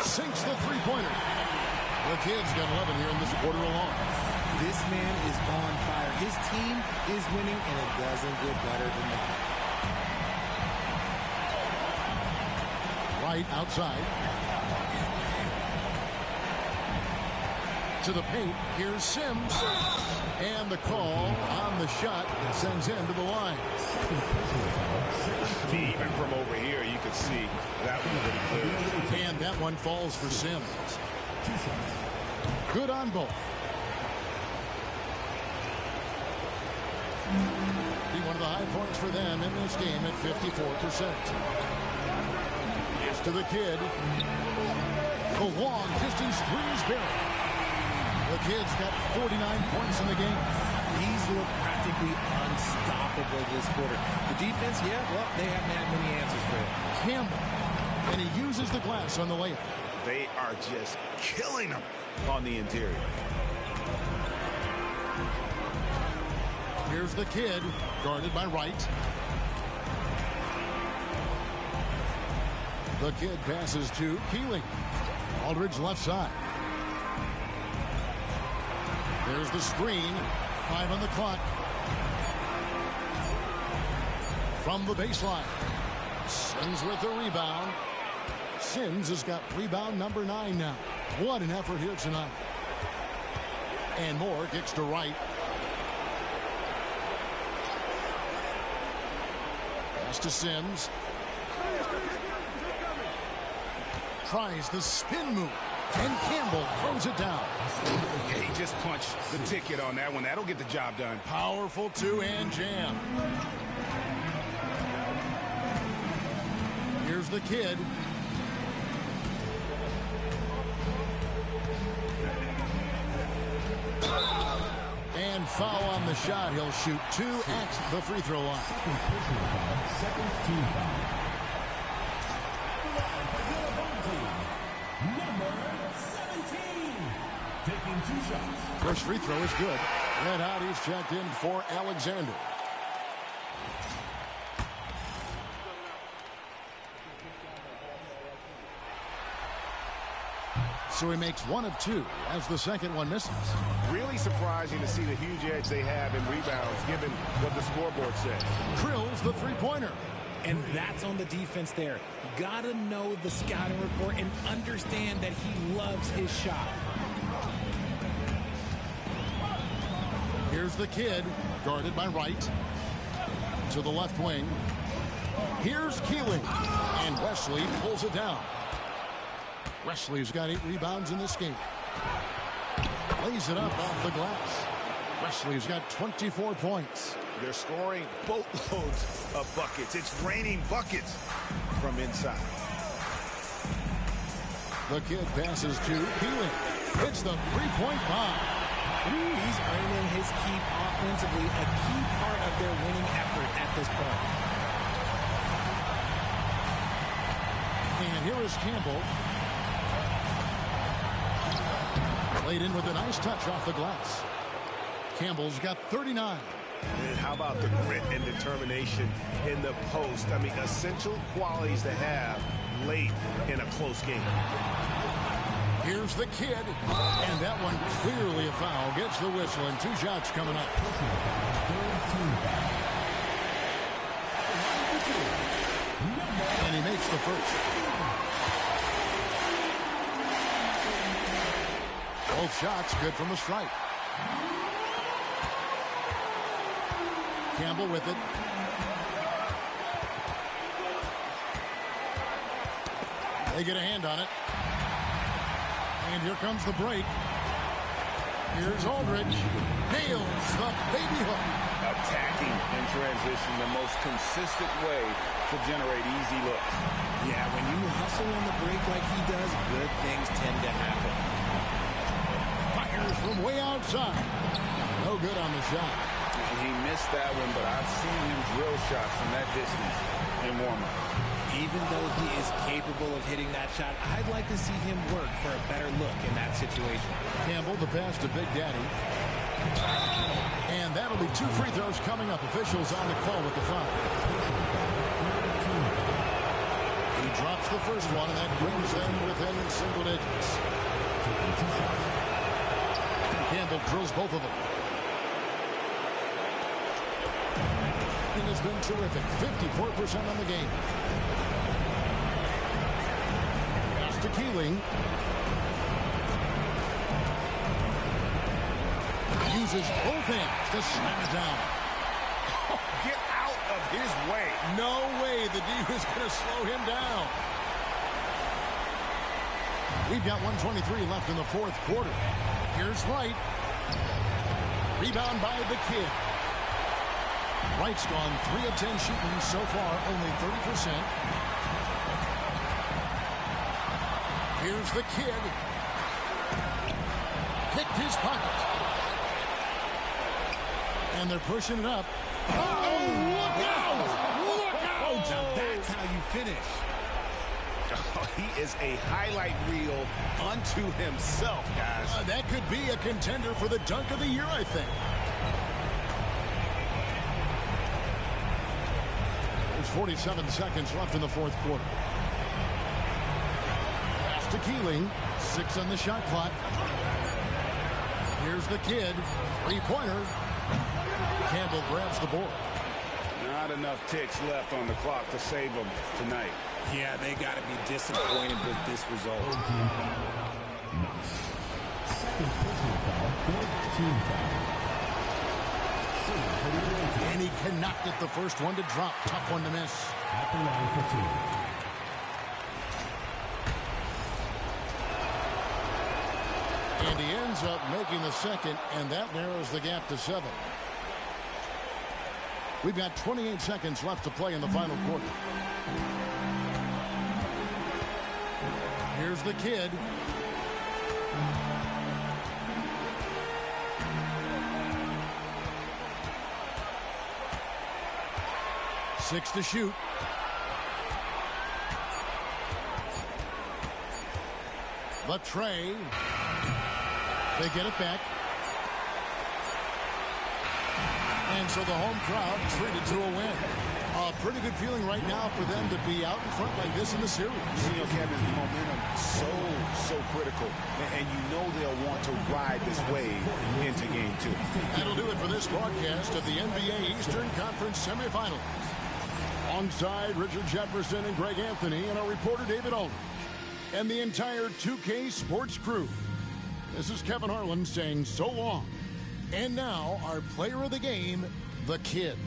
Sinks the three-pointer. The kid's got 11 here in this quarter alone. This man is on fire. His team is winning, and it doesn't get better than that. Right outside. To the paint. Here's Sims. And the call on the shot that sends him to the line. Even from over here, you could see that one pretty clear. And that one falls for Sims. Good on both. Be one of the high points for them in this game at 54%. Pass to the kid. The long distance three is buried. The kid's got 49 points in the game. He's looked practically unstoppable this quarter. The defense, yeah, well, they haven't had many answers for it. Campbell. And he uses the glass on the layup. They are just killing them on the interior. Here's the kid, guarded by Wright. The kid passes to Keeling. Aldridge left side. There's the screen. 5 on the clock. from the baseline. Sims with the rebound. Sims has got rebound number 9 now. What an effort here tonight. And Moore kicks to right. Pass to Sims. Tries the spin move. And Campbell throws it down. Yeah, he just punched the ticket on that one. That'll get the job done. Powerful two-hand jam. Here's the kid. And foul on the shot. He'll shoot 2 at the free throw line. Second team foul. Number 17. Taking 2 shots. First free throw is good. Red hot, he's checked in for Alexander. So he makes 1 of 2 as the second one misses. Really surprising to see the huge edge they have in rebounds, given what the scoreboard says. Drills the three-pointer. And that's on the defense there. Gotta know the scouting report and understand that he loves his shot. Here's the kid, guarded by Wright. To the left wing. Here's Keeling. And Wesley pulls it down. Wesley's got 8 rebounds in this game. Lays it up off the glass. Wesley's got 24 points. They're scoring boatloads of buckets. It's raining buckets from inside. The kid passes to Keeling. It's the three-point bomb. He's earning his keep offensively, a key part of their winning effort at this point. And here is Campbell. Laid in with a nice touch off the glass. Campbell's got 39. And how about the grit and determination in the post? I mean, essential qualities to have late in a close game. Here's the kid. And that one clearly a foul. Gets the whistle and 2 shots coming up. And he makes the first. Both shots good from the strike. Campbell with it. They get a hand on it. And here comes the break. Here's Aldridge. Nails the baby hook. Attacking in transition, the most consistent way to generate easy looks. Yeah, when you hustle on the break like he does, good things tend to happen. Fires from way outside. No good on the shot. He missed that one, but I've seen him drill shots from that distance in warm-up. Even though he is capable of hitting that shot, I'd like to see him work for a better look in that situation. Campbell, the pass to Big Daddy. And that'll be 2 free throws coming up. Officials on the call with the foul. He drops the first one, and that brings them within single digits. Campbell drills both of them. It has been terrific. 54% on the game. Pass to Keeling. Uses both hands to slam it down. Get out of his way. No way the D was going to slow him down. We've got 1:23 left in the 4th quarter. Here's Wright. Rebound by the kid. Wright's gone 3 of 10 shooting so far, only 30%. Here's the kid. Picked his pocket. And they're pushing it up. Oh, look out! Look out! Now that's how you finish. Oh, he is a highlight reel unto himself, guys. That could be a contender for the dunk of the year, I think. There's 47 seconds left in the 4th quarter. Pass to Keeling. 6 on the shot clock. Here's the kid. 3-pointer. Campbell grabs the board. Not enough ticks left on the clock to save them tonight. Yeah, they got to be disappointed with this result. Second personal foul, fourth team foul. And he cannot get the first one to drop. Tough one to miss. At the line for two. And he ends up making the second, and that narrows the gap to 7. We've got 28 seconds left to play in the final quarter. Here's the kid. Six to shoot. The tray. They get it back. And so the home crowd treated to a win. A pretty good feeling right now for them to be out in front like this in the series. You know, Kevin, momentum so critical. And you know they'll want to ride this wave into game 2. That'll do it for this broadcast of the NBA Eastern Conference semifinals. Alongside Richard Jefferson and Greg Anthony and our reporter David Aldridge and the entire 2K Sports crew. This is Kevin Harlan saying so long. And now our player of the game, the kid.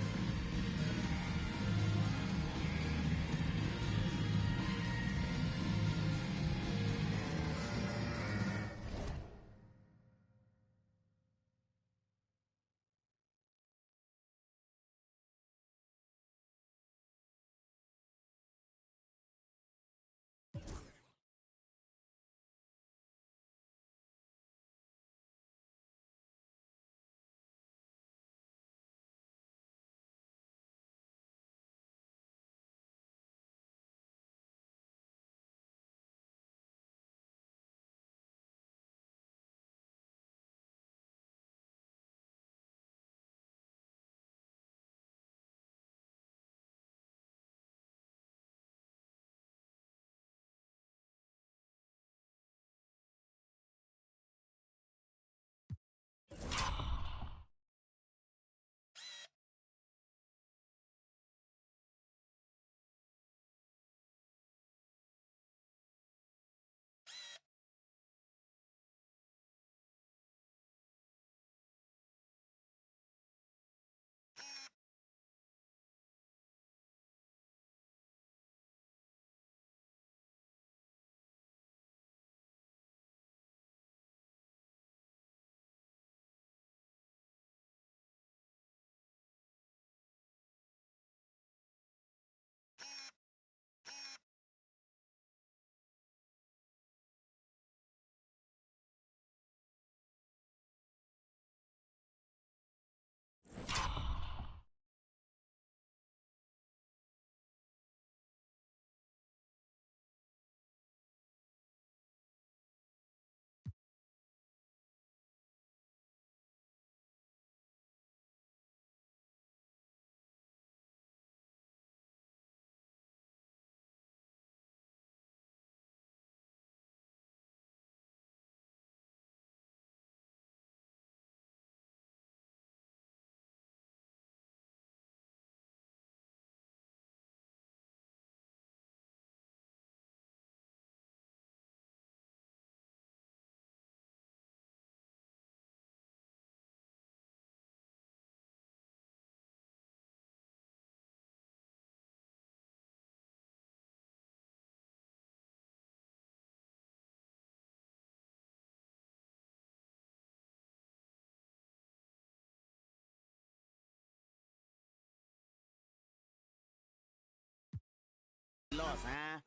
Lost, huh?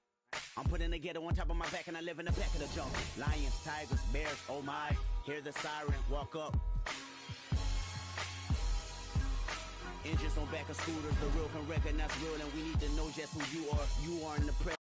I'm putting together on top of my back and I live in the back of the jungle. Lions, tigers, bears, oh my. Hear the siren, walk up. Engines on back of scooters, the real can recognize real, and we need to know just who you are. You are in the present.